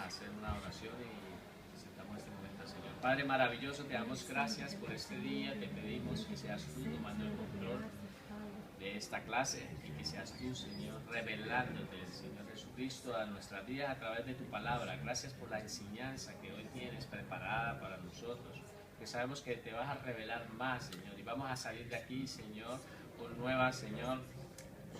hacer una oración y presentamos este momento al Señor. Padre maravilloso, te damos gracias por este día, te pedimos que seas tú tomando el control de esta clase y que seas tú, Señor, revelándote, Señor Jesucristo, a nuestras vidas a través de tu palabra. Gracias por la enseñanza que hoy tienes preparada para nosotros, que sabemos que te vas a revelar más, Señor, y vamos a salir de aquí, Señor, con nuevas, Señor,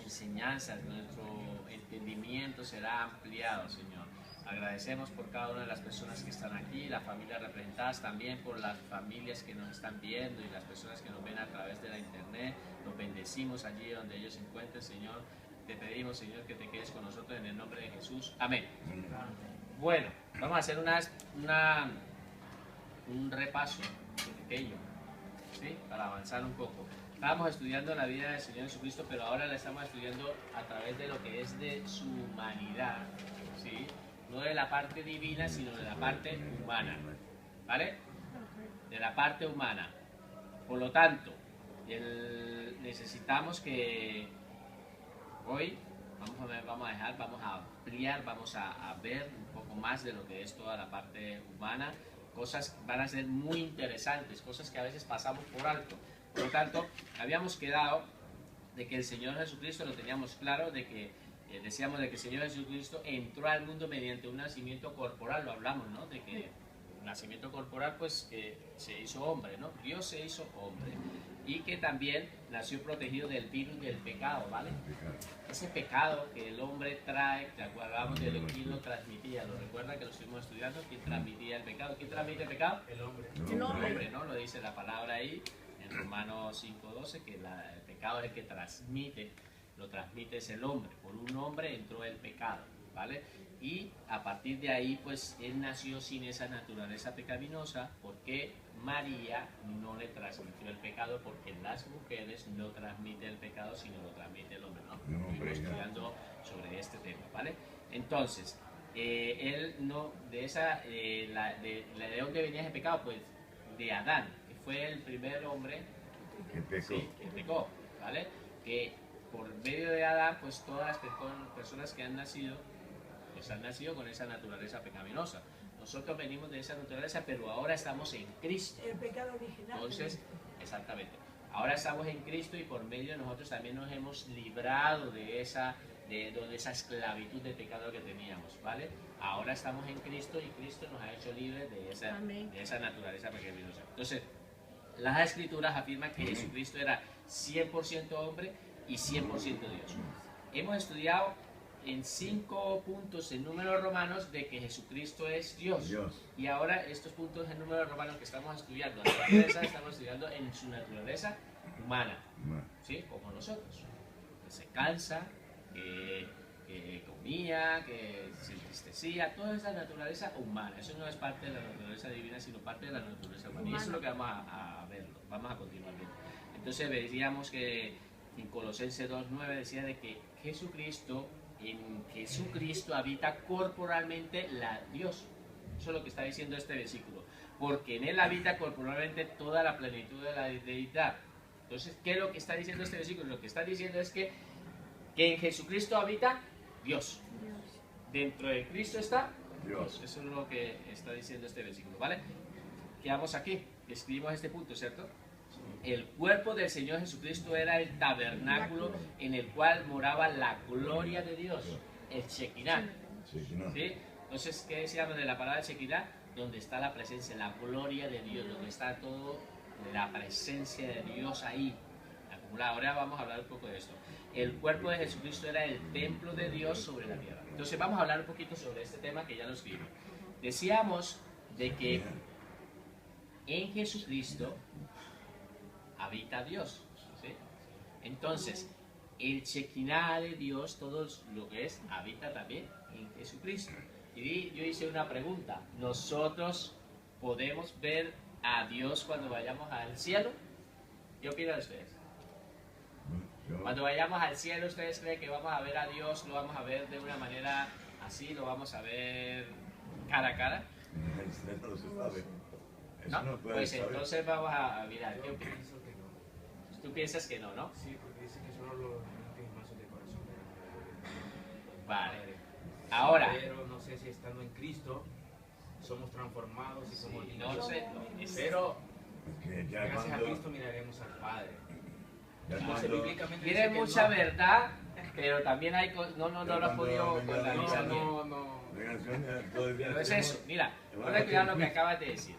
enseñanzas. Nuestro entendimiento será ampliado, Señor. Agradecemos por cada una de las personas que están aquí, las familias representadas, también por las familias que nos están viendo y las personas que nos ven a través de la internet. Los bendecimos allí donde ellos se encuentren, Señor. Te pedimos, Señor, que te quedes con nosotros en el nombre de Jesús. Amén. Bueno, vamos a hacer un repaso pequeño, ¿sí? Para avanzar un poco. Estábamos estudiando la vida del Señor Jesucristo, pero ahora la estamos estudiando a través de lo que es de su humanidad, ¿sí? No de la parte divina, sino de la parte humana, ¿vale? De la parte humana. Por lo tanto, necesitamos que hoy vamos a ampliar, vamos a ver un poco más de lo que es toda la parte humana. Cosas van a ser muy interesantes, cosas que a veces pasamos por alto. Por lo tanto, habíamos quedado de que el Señor Jesucristo, lo teníamos claro, de que decíamos de que el Señor Jesucristo entró al mundo mediante un nacimiento corporal, lo hablamos, ¿no? De que el nacimiento corporal, pues, que se hizo hombre, ¿no? Dios se hizo hombre. Y que también nació protegido del virus del pecado, ¿vale? Ese pecado que el hombre trae, te acordamos de quién lo transmitía, ¿lo recuerda que lo estuvimos estudiando? ¿Quién transmitía el pecado? ¿Quién transmite el pecado? El hombre. El hombre, ¿no? Lo dice la palabra ahí, en Romanos 5:12, que el pecado es el que transmite, lo transmite es el hombre. Por un hombre entró el pecado, ¿vale? Y a partir de ahí, pues, él nació sin esa naturaleza pecaminosa, porque María no le transmitió el pecado, porque las mujeres no transmiten el pecado, sino lo transmite el hombre, ¿no? Estuvimos estudiando sobre este tema, ¿vale? Entonces, él no, ¿de dónde venía ese pecado? Pues de Adán, que fue el primer hombre que pecó, sí, que pecó, ¿vale? Que por medio de Adán, pues todas las personas que han nacido, pues han nacido con esa naturaleza pecaminosa. Nosotros venimos de esa naturaleza, pero ahora estamos en Cristo. El pecado original. Entonces, exactamente. Ahora estamos en Cristo y por medio de nosotros también nos hemos librado de esa esclavitud de pecado que teníamos, ¿vale? Ahora estamos en Cristo y Cristo nos ha hecho libres de esa naturaleza pecaminosa. Entonces, las Escrituras afirman que Jesucristo era 100% hombre y 100% Dios. Hemos estudiado en 5 puntos en números romanos de que Jesucristo es Dios. Y ahora estos puntos en números romanos que estamos estudiando, estamos estudiando en su naturaleza humana, ¿sí? Como nosotros. Que se cansa, que comía, que se entristecía, toda esa naturaleza humana. Eso no es parte de la naturaleza divina, sino parte de la naturaleza humana. Y eso es lo que vamos a verlo, vamos a continuar viendo. Entonces veríamos que en Colosenses 2:9 decía de que en Jesucristo habita corporalmente Dios. Eso es lo que está diciendo este versículo. Porque en él habita corporalmente toda la plenitud de la deidad. Entonces, ¿qué es lo que está diciendo este versículo? Lo que está diciendo es que en Jesucristo habita Dios. Dentro de Cristo está Dios. Eso es lo que está diciendo este versículo, ¿vale? Quedamos aquí, escribimos este punto, ¿cierto? El cuerpo del Señor Jesucristo era el tabernáculo en el cual moraba la gloria de Dios, el Shekinah. ¿Sí? Entonces, ¿qué decíamos de la palabra Shekinah? Donde está la presencia, la gloria de Dios, donde está todo la presencia de Dios ahí acumulada. Ahora vamos a hablar un poco de esto. El cuerpo de Jesucristo era el templo de Dios sobre la tierra. Entonces vamos a hablar un poquito sobre este tema que ya lo escribí. Decíamos de que en Jesucristo habita Dios, ¿sí? Entonces, el Shekinah de Dios, todo lo que es, habita también en Jesucristo. Y yo hice una pregunta: ¿nosotros podemos ver a Dios cuando vayamos al cielo? ¿Qué opinan ustedes? Cuando vayamos al cielo, ¿ustedes creen que vamos a ver a Dios? ¿Lo vamos a ver de una manera así? ¿Lo vamos a ver cara a cara? ¿No? Pues entonces vamos a mirar. ¿Qué opinas? ¿Tú piensas que no, no? Sí, porque dice que solo los íntimos de corazón. Vale. Ahora, pero no sé si estando en Cristo somos transformados y somos sí, dignos. no lo sé, Pero Que ya gracias a cuando, Cristo miraremos al Padre. ya Entonces cuando, bíblicamente tiene dice que mucha no. verdad, pero también hay no lo he cuando podido venga la organizar bien. No. Pero es eso, mira, ponle cuidado lo que acabas de decir.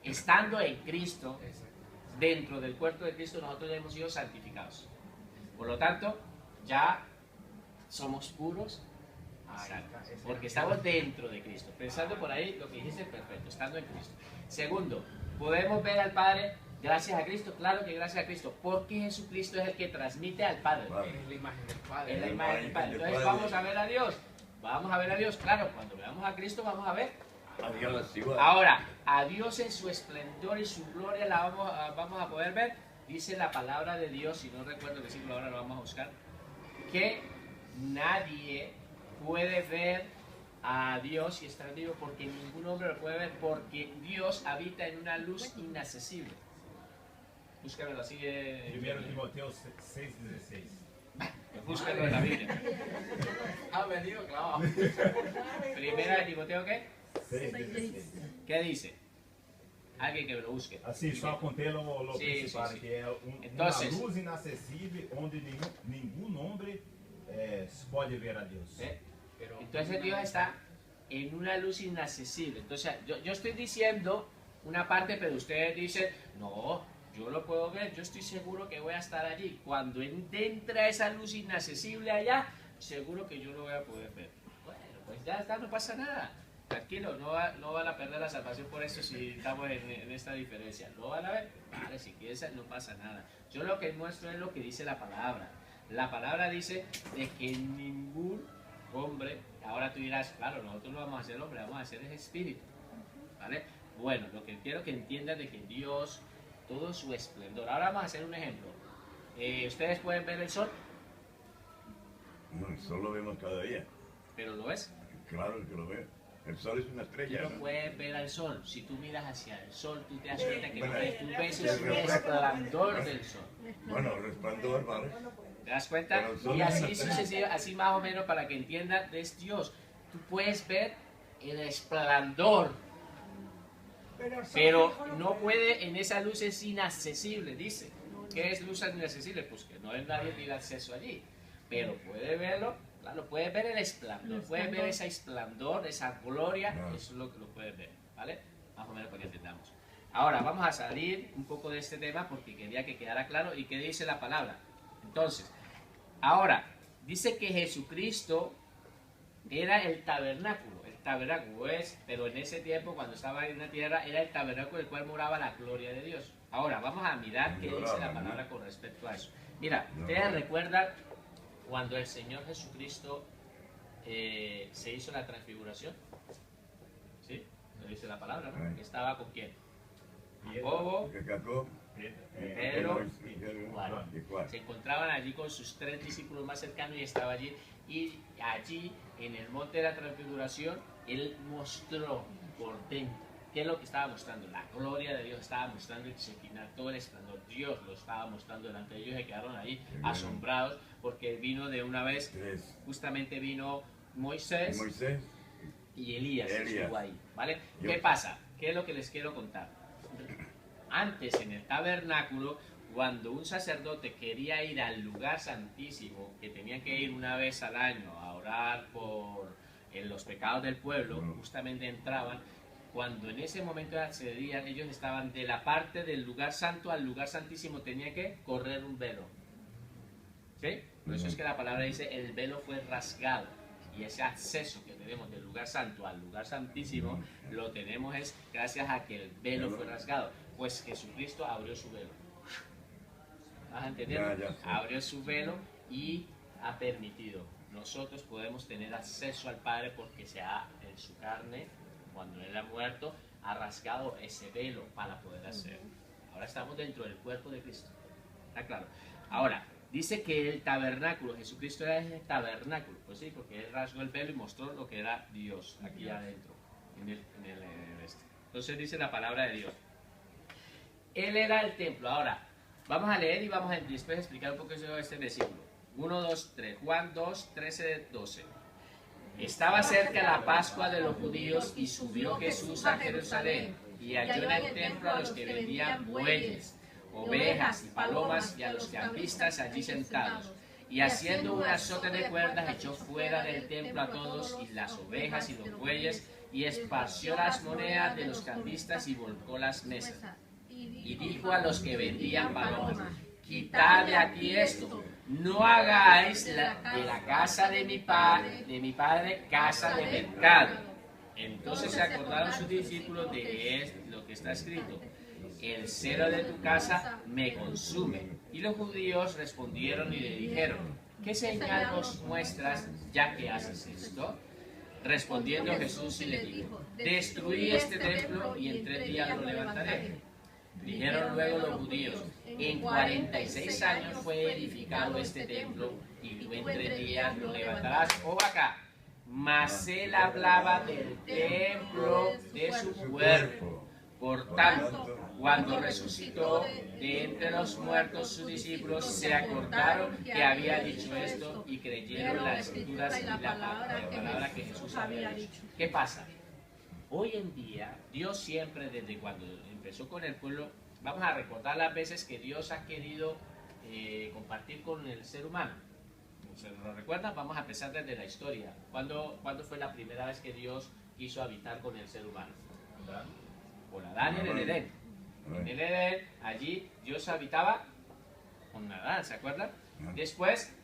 Estando en Cristo, Exacto. dentro del cuerpo de Cristo, nosotros ya hemos sido santificados. Por lo tanto, ya somos puros, Ahí santos, está, ese porque es. estamos dentro de Cristo. Pensando por ahí, lo que dijiste, perfecto, estando en Cristo. Segundo, podemos ver al Padre gracias a Cristo, claro que gracias a Cristo, porque Jesucristo es el que transmite al Padre. Es la imagen del Padre. Es la imagen del Padre. Entonces vamos a ver a Dios. Vamos a ver a Dios, claro, cuando veamos a Cristo vamos a ver. Adiós, igual. Ahora, a Dios en su esplendor y su gloria la vamos a poder ver. Dice la palabra de Dios, si no recuerdo el versículo, ahora lo vamos a buscar, que nadie puede ver a Dios y estar vivo porque ningún hombre lo puede ver, porque Dios habita en una luz inaccesible. Búscalo así. 1 Timoteo 6,16. Búscalo en la Biblia. Ha venido clavado. Primera de Timoteo, ¿qué? 6,16. ¿Qué dice? Alguien que me lo busque. Assim, só contei lo Sí, principal, sí, sí. que é Entonces, uma luz inacessível onde nenhum homem pode ver a Deus. ¿eh? Pero Entonces Dios está en una luz inaccesible. Entonces yo estoy diciendo una parte, pero ustedes dicen, no, yo lo puedo ver, yo estoy seguro que voy a estar allí. Cuando entra esa luz inaccesible allá, seguro que yo lo voy a poder ver. Bueno, pues ya está, no pasa nada. Tranquilo, no van a perder la salvación por eso si estamos en esta diferencia. ¿Lo van a ver? Vale, si quieres no pasa nada. Yo lo que muestro es lo que dice la palabra. La palabra dice de que ningún hombre, ahora tú dirás, claro, nosotros no vamos a hacer hombre, vamos a hacer el espíritu. ¿Vale? Bueno, lo que quiero que entiendan de que Dios, todo su esplendor. Ahora vamos a hacer un ejemplo. Ustedes pueden ver el sol, No, el sol lo vemos cada día. pero ¿lo ves? Claro que lo veo. El sol es una Tú estrella, no ¿no? puedes ver al sol. Si tú miras hacia el sol, tú te das cuenta que Bueno, tú ves el el resplandor del sol. Bueno, resplandor, ¿vale? ¿Te das cuenta? Pero el sol Y es así una estrella. sucesivamente, así más o menos para que entiendan, es Dios. Tú puedes ver el resplandor, pero no puede, en esa luz es inaccesible, dice. ¿Qué es luz inaccesible? Pues que no hay nadie tiene acceso allí. Pero puede verlo, claro, puede ver el esplendor, puede ver ese esplendor, esa gloria, No. eso es lo que lo puedes ver, ¿vale? Más o menos para que entendamos. Ahora, vamos a salir un poco de este tema porque quería que quedara claro y qué dice la palabra. Entonces, ahora, dice que Jesucristo era el tabernáculo. El tabernáculo es, pero en ese tiempo, cuando estaba en la tierra, era el tabernáculo en el cual moraba la gloria de Dios. Ahora, vamos a mirar qué dice la palabra con respecto a eso. Mira, ustedes recuerdan cuando el Señor Jesucristo se hizo la transfiguración. ¿Sí? Lo dice la palabra, ¿no? ¿Estaba con quién? Jacobo, Porque Jacob, Pedro y Juan. Juan. Se encontraban allí con sus 3 discípulos más cercanos y estaba allí. Y allí, en el monte de la transfiguración, Él mostró por dentro. ¿Qué es lo que estaba mostrando? La gloria de Dios estaba mostrando el Shekinah, todo el esplendor. Dios lo estaba mostrando delante de ellos. Se quedaron ahí asombrados porque vino de una vez, Tres. justamente vino Moisés Moisés. y Elías estuvo ahí, ¿vale? Yo- ¿Qué pasa? ¿Qué es lo que les quiero contar? Antes en el tabernáculo, cuando un sacerdote quería ir al lugar santísimo, que tenía que ir una vez al año a orar por los pecados del pueblo, justamente entraban, cuando en ese momento accedían, ellos estaban de la parte del lugar santo al lugar santísimo, tenía que correr un velo. ¿Sí? Por eso es que la palabra dice, el velo fue rasgado. Y ese acceso que tenemos del lugar santo al lugar santísimo, lo tenemos es gracias a que el velo fue rasgado. Pues Jesucristo abrió su velo. ¿Vas a entender? Ya, sí. Abrió su velo y ha permitido. Nosotros podemos tener acceso al Padre porque se ha, en su carne, cuando Él ha muerto, ha rasgado ese velo para poder hacer. Ahora estamos dentro del cuerpo de Cristo. ¿Está claro? Ahora, dice que el tabernáculo, Jesucristo era el tabernáculo. Pues sí, porque Él rasgó el velo y mostró lo que era Dios aquí adentro, en el este. Entonces dice la palabra de Dios. Él era el templo. Ahora, vamos a leer y vamos a después explicar un poco sobre este versículo. 1, 2, 3. Juan 2, 13, 12. Estaba cerca la Pascua de los judíos y subió Jesús a Jerusalén y halló en el templo a los que vendían bueyes, ovejas y palomas y a los campistas allí sentados. Y haciendo un azote de cuerdas echó fuera del templo a todos y las ovejas y los bueyes y esparció las monedas de los campistas y volcó las mesas. Y dijo a los que vendían palomas: quitad de aquí esto, no hagáis de la casa de mi padre casa de mercado. Entonces se acordaron sus discípulos de lo que está escrito: el celo de tu casa me consume. Y los judíos respondieron y le dijeron: ¿qué señal nos muestras ya que haces esto? Respondiendo Jesús y le dijo: destruid este templo y en 3 días lo levantaré. Dijeron luego los judíos: en 46 años fue edificado este templo y tú en 3 días lo levantarás. O acá, mas él hablaba del templo de su cuerpo. Por tanto, cuando resucitó de entre los muertos, sus discípulos se acordaron que había dicho esto y creyeron las escrituras y la palabra que Jesús había dicho. ¿Qué pasa? Hoy en día, Dios siempre, desde cuando empezó con el pueblo, vamos a recordar las veces que Dios ha querido compartir con el ser humano. ¿Se lo recuerdan? Vamos a empezar desde la historia. ¿Cuándo fue la primera vez que Dios quiso habitar con el ser humano? Con Adán en el Edén. En el Edén, allí Dios habitaba con Adán, ¿se acuerdan? Después,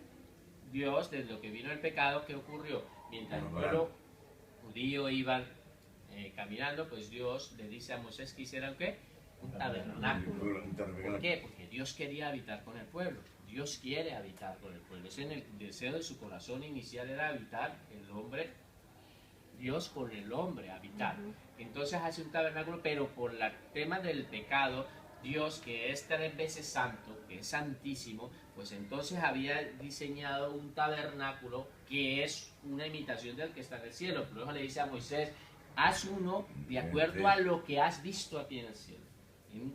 Dios, desde lo que vino el pecado, ¿qué ocurrió? Mientras el pueblo judío iban caminando, pues Dios le dice a Moisés que hicieran ¿qué? Un tabernáculo. ¿Por qué? Porque Dios quería habitar con el pueblo. Dios quiere habitar con el pueblo. Ese en el deseo de su corazón inicial era habitar el hombre, Dios con el hombre, habitar. Entonces hace un tabernáculo, pero por el tema del pecado, Dios, que es 3 veces santo, que es santísimo, pues entonces había diseñado un tabernáculo que es una imitación del que está en el cielo. Por eso le dice a Moisés: haz uno de acuerdo a lo que has visto aquí en el cielo.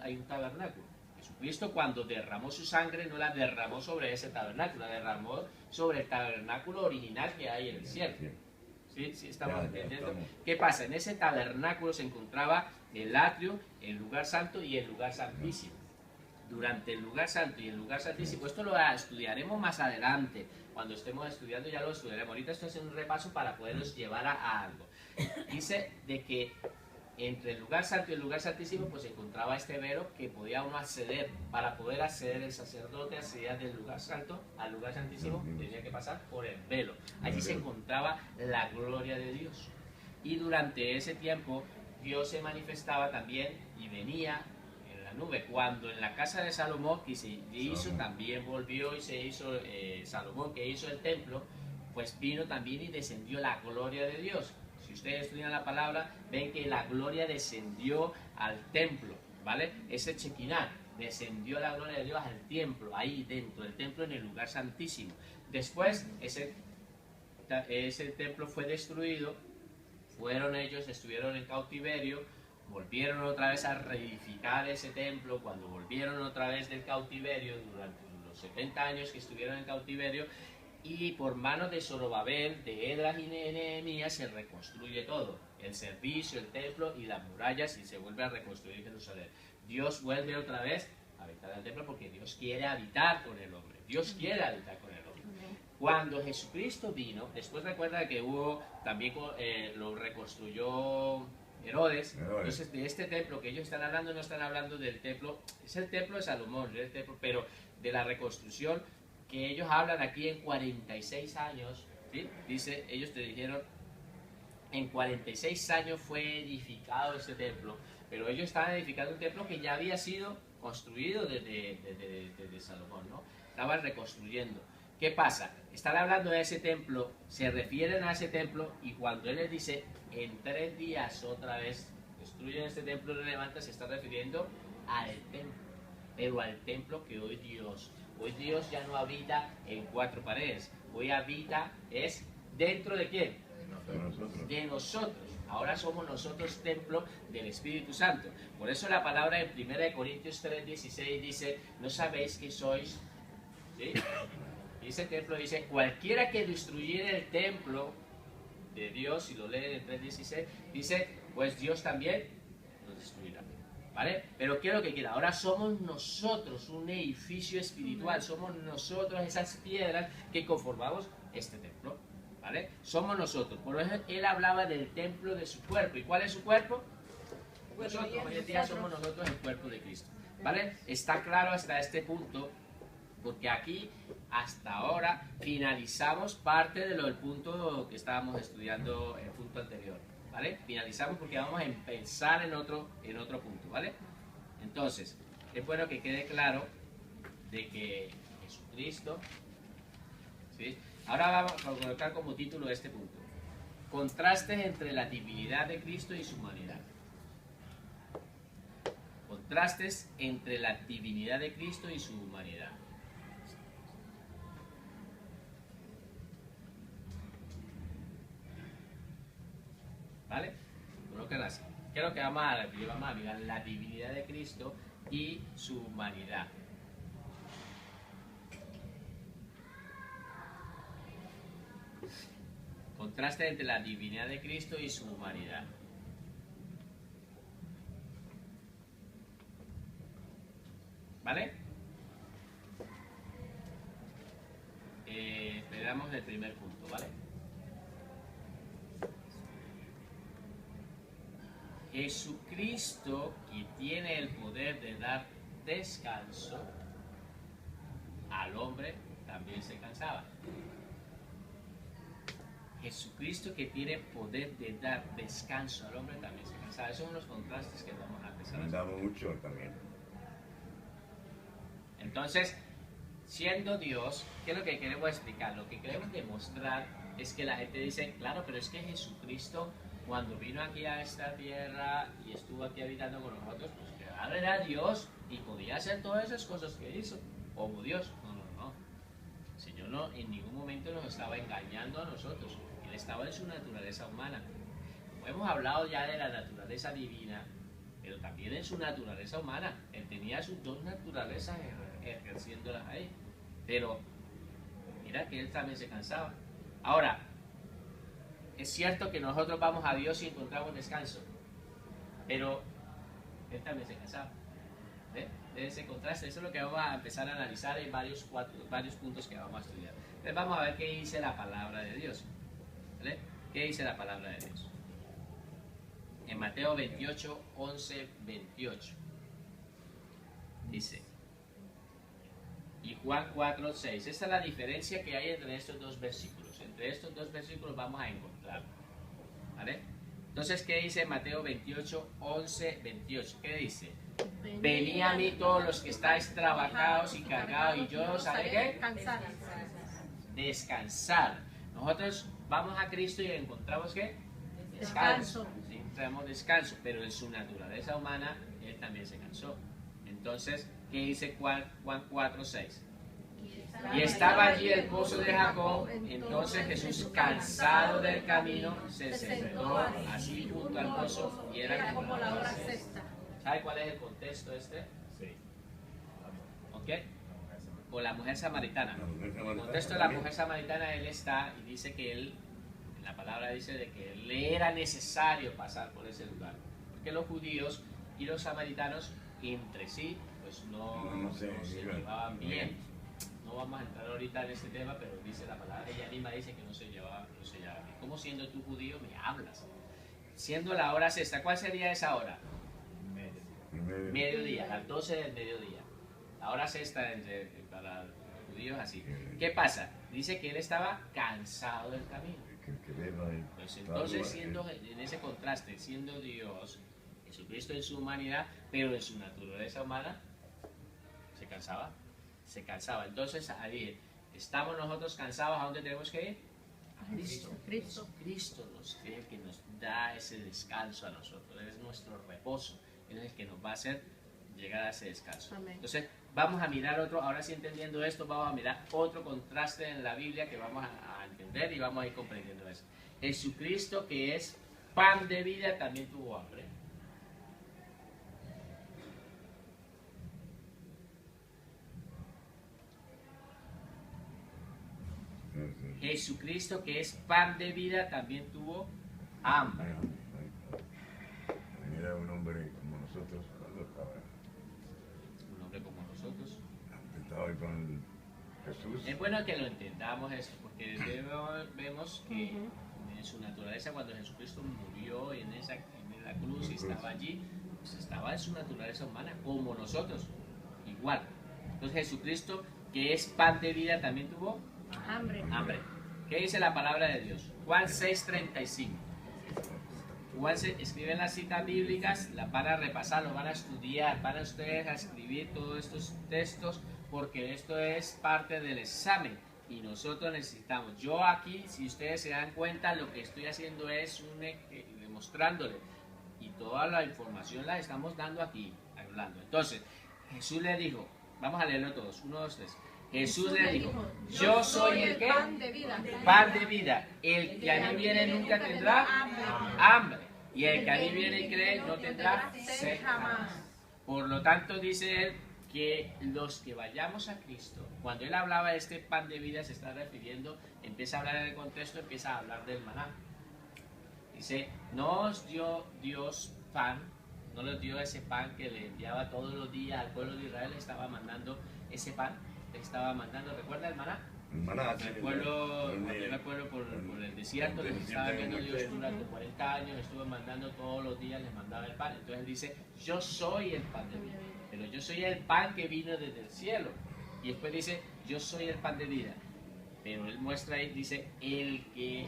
Hay un tabernáculo. Jesucristo, cuando derramó su sangre, no la derramó sobre ese tabernáculo, la derramó sobre el tabernáculo original que hay en el cielo. ¿Sí? ¿Sí estamos entendiendo? ¿Qué pasa? En ese tabernáculo se encontraba el atrio, el lugar santo y el lugar santísimo. Durante el lugar santo y el lugar santísimo, esto lo estudiaremos más adelante, cuando estemos estudiando ya lo estudiaremos. Ahorita esto es un repaso para poderlos llevar a algo. Dice de que entre el lugar santo y el lugar santísimo pues se encontraba este velo que podía uno acceder. Para poder acceder, el sacerdote accedía del lugar santo al lugar santísimo, tenía que pasar por el velo. Allí se encontraba la gloria de Dios. Y durante ese tiempo Dios se manifestaba también y venía en la nube. Cuando en la casa de Salomón, que se hizo, también volvió y se hizo Salomón, que hizo el templo, pues vino también y descendió la gloria de Dios. Si ustedes estudian la palabra, ven que la gloria descendió al templo, ¿vale? Ese Chequinah, descendió la gloria de Dios al templo, ahí dentro del templo, en el lugar santísimo. Después, ese templo fue destruido, fueron ellos, estuvieron en cautiverio, volvieron otra vez a reedificar ese templo. Cuando volvieron otra vez del cautiverio, durante los 70 años que estuvieron en cautiverio, y por manos de Zorobabel, de Esdras y Nehemías se reconstruye todo, el servicio, el templo y las murallas, y se vuelve a reconstruir Jerusalén. Dios vuelve otra vez a habitar el templo porque Dios quiere habitar con el hombre. Dios quiere habitar con el hombre. Cuando Jesucristo vino, después recuerda que hubo también lo reconstruyó Herodes. Entonces de este templo que ellos están hablando, no están hablando del templo, es el templo de Salomón, el templo, pero de la reconstrucción que ellos hablan aquí en 46 años, ¿sí? Dice, ellos te dijeron, en 46 años fue edificado este templo, pero ellos estaban edificando un templo que ya había sido construido desde Salomón, ¿no? Estaban reconstruyendo. ¿Qué pasa? Están hablando de ese templo, se refieren a ese templo, y cuando él les dice, en 3 días otra vez destruyen este templo y lo levantan, se está refiriendo al templo, pero al templo que hoy Dios ya no habita en 4 paredes, hoy habita es dentro de ¿quién? De nosotros. Ahora somos nosotros templo del Espíritu Santo. Por eso la palabra en 1 Corintios 3:16 dice, ¿no sabéis que sois? ¿Sí? Y ese templo dice, cualquiera que destruyera el templo de Dios, si lo leen en 3:16, dice, pues Dios también nos destruirá. ¿Vale? Pero ¿qué es lo que quiere? Ahora somos nosotros un edificio espiritual, somos nosotros esas piedras que conformamos este templo. ¿Vale? Somos nosotros. Por eso él hablaba del templo de su cuerpo. ¿Y cuál es su cuerpo? Nosotros, hoy en día somos nosotros el cuerpo de Cristo. ¿Vale? Está claro hasta este punto, porque aquí, hasta ahora, finalizamos parte de lo del punto que estábamos estudiando en el punto anterior. ¿Vale? Finalizamos porque vamos a empezar en otro punto. ¿Vale? Entonces, es bueno que quede claro de que Jesucristo, ¿sí? Ahora vamos a colocar como título este punto: contrastes entre la divinidad de Cristo y su humanidad. Contrastes entre la divinidad de Cristo y su humanidad. ¿Vale? Colóquenlo así. ¿Qué es lo que vamos a mirar? La divinidad de Cristo y su humanidad. Contraste entre la divinidad de Cristo y su humanidad. ¿Vale? Veamos el primer punto, ¿vale? Jesucristo, que tiene el poder de dar descanso al hombre, también se cansaba. Jesucristo, que tiene poder de dar descanso al hombre, también se cansaba. Esos son los contrastes que vamos a empezar a hacer. Andamos mucho también. Entonces, siendo Dios, ¿qué es lo que queremos explicar? Lo que queremos demostrar es que la gente dice, claro, pero es que Jesucristo, cuando vino aquí a esta tierra y estuvo aquí habitando con nosotros, pues claro, era Dios y podía hacer todas esas cosas que hizo, como Dios. No, no, no. El Señor no, en ningún momento nos estaba engañando a nosotros. Él estaba en su naturaleza humana. Como hemos hablado ya de la naturaleza divina, pero también en su naturaleza humana. Él tenía sus dos naturalezas ejerciéndolas ahí. Pero mira que él también se cansaba. Ahora, es cierto que nosotros vamos a Dios y encontramos descanso, pero él también se cansaba. ¿Ve? De ese contraste, eso es lo que vamos a empezar a analizar en varios puntos que vamos a estudiar. Entonces vamos a ver qué dice la palabra de Dios. ¿Vale? ¿Qué dice la palabra de Dios? En Mateo 28, 11, 28. Dice, y Juan 4, 6. Esta es la diferencia que hay entre estos dos versículos. Entre estos dos versículos vamos a encontrar. ¿Vale? Entonces, ¿qué dice Mateo 28, 11, 28? ¿Qué dice? Venid a mí todos los que estáis trabajados y cargados, y yo os haré ¿qué? Descansar. Nosotros vamos a Cristo y encontramos ¿qué? Descanso. Sí, traemos descanso, pero en su naturaleza humana él también se cansó. Entonces, ¿qué dice Juan 4, 6? Y estaba allí el pozo de Jacob. Entonces Jesús, cansado del camino, se sentó así junto al pozo, y era como la hora sexta. ¿Sabe cuál es el contexto este? Sí. ¿Ok? Con la mujer samaritana. La mujer El samaritana contexto de la mujer samaritana, él está y dice que él, en la palabra dice de que le era necesario pasar por ese lugar. Porque los judíos y los samaritanos entre sí, pues no se llevaban bien. No vamos a entrar ahorita en este tema, pero dice la palabra, ella misma dice que no se llevaba bien. ¿Cómo siendo tú judío me hablas? Siendo la hora sexta, ¿cuál sería esa hora? Mediodía, las 12 del mediodía. La hora sexta para los judíos así. ¿Qué pasa? Dice que él estaba cansado del camino. Pues entonces, siendo en ese contraste, siendo Dios, Jesucristo en su humanidad, pero en su naturaleza humana, se cansaba. Entonces, ahí estamos nosotros cansados. ¿A dónde tenemos que ir? A Cristo. Cristo es el que nos da ese descanso a nosotros. Él es nuestro reposo. Él es el que nos va a hacer llegar a ese descanso. Amén. Entonces, vamos a mirar otro, ahora sí entendiendo esto, vamos a mirar otro contraste en la Biblia que vamos a entender y vamos a ir comprendiendo eso. Jesucristo, que es pan de vida, también tuvo hambre. Jesucristo, que es pan de vida, también tuvo hambre. Era un hombre como nosotros cuando Un hombre como nosotros. estaba ahí con Jesús. Es bueno que lo entendamos esto, porque vemos que en su naturaleza, cuando Jesucristo murió en la cruz y estaba allí, pues estaba en su naturaleza humana, como nosotros, igual. Entonces Jesucristo, que es pan de vida, también tuvo Hambre. hambre. ¿Qué dice la palabra de Dios? Juan 6:35. Juan escriben las citas bíblicas, las van a repasar, lo van a estudiar, van a ustedes a escribir todos estos textos, porque esto es parte del examen y nosotros necesitamos. Yo aquí, si ustedes se dan cuenta, lo que estoy haciendo es demostrándole, y toda la información la estamos dando aquí, hablando. Entonces, Jesús le dijo, vamos a leerlo todos, 1, 2, 3. Jesús le dijo, yo soy el ¿qué? Pan de vida. Pan de vida. El que a mí viene nunca tendrá hambre. Y el que a mí viene y cree no tendrá sed jamás. Por lo tanto, dice él que los que vayamos a Cristo, cuando él hablaba de este pan de vida, se está refiriendo, empieza a hablar en el contexto, empieza a hablar del maná. Dice, no os dio Dios pan, no les dio ese pan que le enviaba todos los días al pueblo de Israel, le estaba mandando ese pan, le estaba mandando, ¿recuerda el maná? El pueblo, cuando iba el pueblo por el desierto, les estaba viendo Dios durante 40 años, estuvo mandando todos los días, les mandaba el pan. Entonces él dice, yo soy el pan de vida, pero yo soy el pan que vino desde el cielo. Y después dice, yo soy el pan de vida. Pero él muestra ahí, dice, el que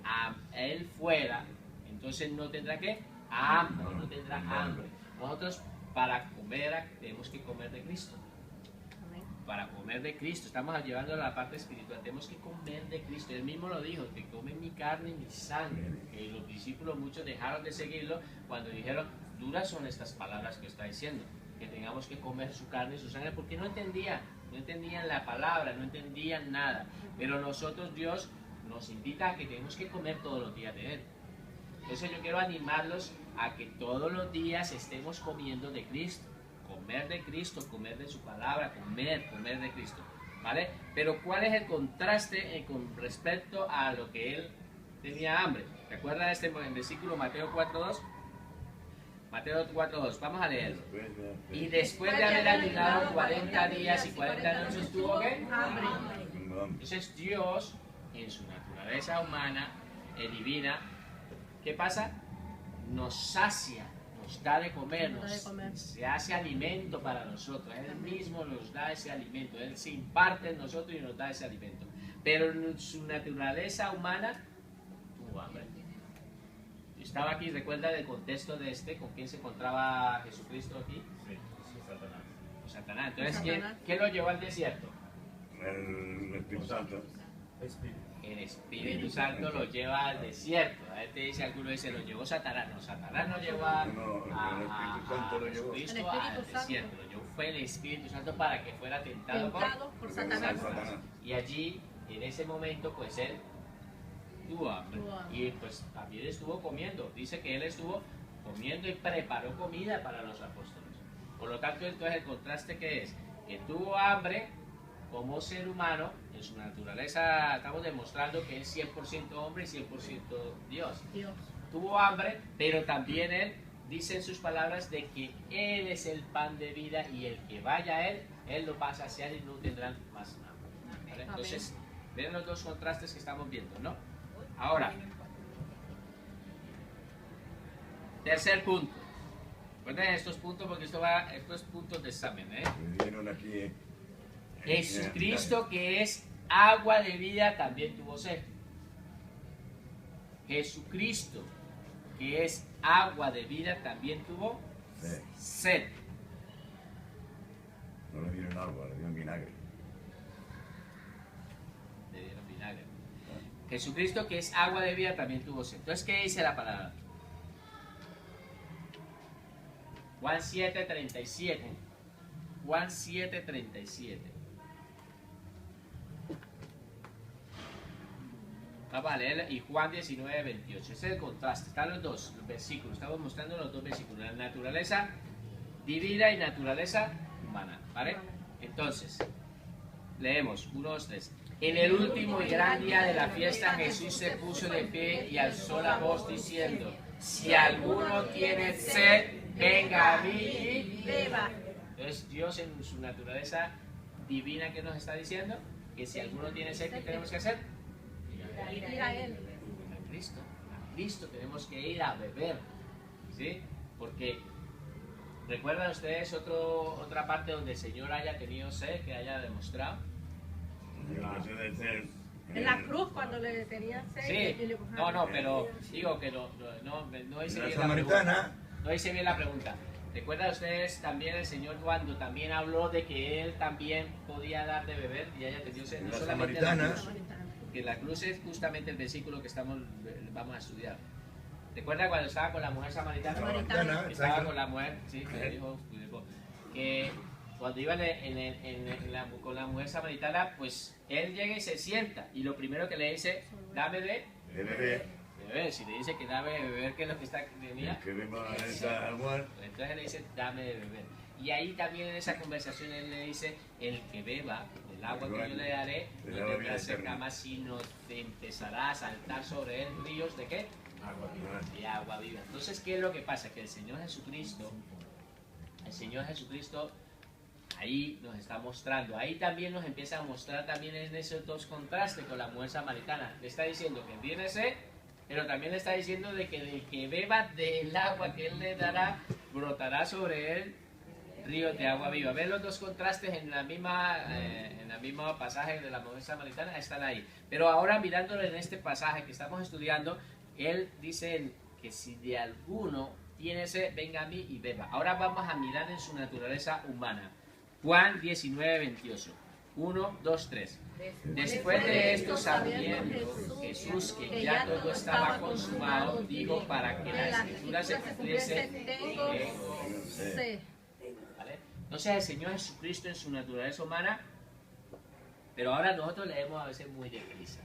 a él fuera, entonces no tendrá ¿qué? Hambre, no tendrá hambre. Nosotros para comer tenemos que comer de Cristo. Para comer de Cristo, estamos llevando a la parte espiritual, tenemos que comer de Cristo. Él mismo lo dijo, que comen mi carne y mi sangre. Que los discípulos muchos dejaron de seguirlo cuando dijeron, duras son estas palabras que está diciendo, que tengamos que comer su carne y su sangre, porque no entendían la palabra, no entendían nada. Pero nosotros, Dios nos invita a que tenemos que comer todos los días de Él. Entonces yo quiero animarlos a que todos los días estemos comiendo de Cristo. Comer de Cristo, comer de su palabra, comer de Cristo, ¿vale? Pero ¿cuál es el contraste con respecto a lo que él tenía hambre? ¿Recuerdan este versículo, Mateo 4:2? Mateo 4:2, vamos a leerlo. Y después de haber ayunado 40 días y 40 noches, ¿tuvo qué? Hambre. Entonces Dios, en su naturaleza humana, divina, ¿qué pasa? Nos sacia. Nos da de comer, se hace alimento para nosotros. Él mismo nos da ese alimento. Él se imparte en nosotros y nos da ese alimento. Pero en su naturaleza humana tuvo hambre. Yo estaba aquí, recuerda el contexto de ¿con quién se encontraba Jesucristo aquí? Sí, Satanás. Satanás. Entonces, ¿quién lo llevó al desierto? El Espíritu Santo. El Espíritu Santo lo lleva al desierto. A él te dice, alguno dice, lo llevó Satanás. No, Satanás no llevó a Jesucristo al desierto. Lo llevó fue el Espíritu Santo para que fuera tentado por Satanás. Y allí, en ese momento, pues él tuvo hambre. Y pues también estuvo comiendo. Dice que él estuvo comiendo y preparó comida para los apóstoles. Por lo tanto, entonces el contraste que es, que tuvo hambre como ser humano, en su naturaleza estamos demostrando que es 100% hombre y 100% Dios. Tuvo hambre, pero también él dice en sus palabras de que él es el pan de vida y el que vaya a él lo va a saciar y no tendrán más hambre. ¿Vale? Entonces, ven los dos contrastes que estamos viendo, ¿no? Ahora, tercer punto. Recuerden estos puntos porque estos puntos de examen, ¿eh? Vinieron aquí. Jesucristo, que es agua de vida, también tuvo sed. Jesucristo, que es agua de vida, también tuvo sed. No le dieron agua, le dieron vinagre. Le dieron vinagre. Jesucristo, que es agua de vida, también tuvo sed. Entonces, ¿qué dice la palabra? Juan 7:37. Juan 7:37. Vamos a leer, y Juan 19:28. Ese es el contraste. Están los dos versículos. Estamos mostrando los dos versículos. La naturaleza divina y naturaleza humana. ¿Vale? Entonces, leemos 1, 2, 3. En el último y gran día de la fiesta, Jesús se puso de pie y alzó la voz diciendo: si alguno tiene sed, venga a mí y Beba. entonces Dios en su naturaleza divina, que nos está diciendo que si alguno tiene sed, ¿qué tenemos que hacer? Ir a Él. A Cristo tenemos que ir a beber, ¿sí? Porque ¿recuerdan ustedes otra parte donde el Señor haya tenido sed, que haya demostrado? En la cruz, cuando le tenían sed. Sí, no, pero digo que no hice La bien la pregunta. samaritana, No hice bien la pregunta. ¿Recuerdan ustedes también el Señor cuando también habló de que Él también podía dar de beber y haya tenido sed? No La solamente samaritana. la cruz, que la cruz es justamente el versículo que vamos a estudiar. ¿Recuerda cuando estaba con la mujer samaritana? Samaritana, Estaba exacto. con la mujer, sí, que dijo que cuando iba con la mujer samaritana, pues él llega y se sienta y lo primero que le dice, dame de de beber, beber. Si le dice que dame de beber, ¿qué es lo que tenía? que beba esa agua, Entonces él le dice, dame de beber. Y ahí también en esa conversación él le dice, el que beba el agua que yo le daré, no el agua tendrá vida sed eterna. jamás, sino te empezará a saltar sobre él ríos de qué? De agua viva. Entonces, ¿qué es lo que pasa? Que el Señor Jesucristo, ahí nos está mostrando, ahí también nos empieza a mostrar también en esos dos contrastes con la mujer samaritana. Le está diciendo que tiene sed, pero también le está diciendo de que el que beba del agua que él le dará, brotará sobre él ríos de agua viva. ¿Ven los dos contrastes en la misma pasaje de la mujer samaritana? Están ahí. Pero ahora mirándolo en este pasaje que estamos estudiando, él dice que si de alguno tiene sed, venga a mí y beba. Ahora vamos a mirar en su naturaleza humana. Juan 19, 28. 1, 2, 3. Después de esto, sabiendo Jesús que ya todo estaba consumado, dijo para que la escritura se cumpliese. Sí. ¿Vale? Entonces el Señor Jesucristo en su naturaleza humana, pero ahora nosotros leemos a veces muy deprisa.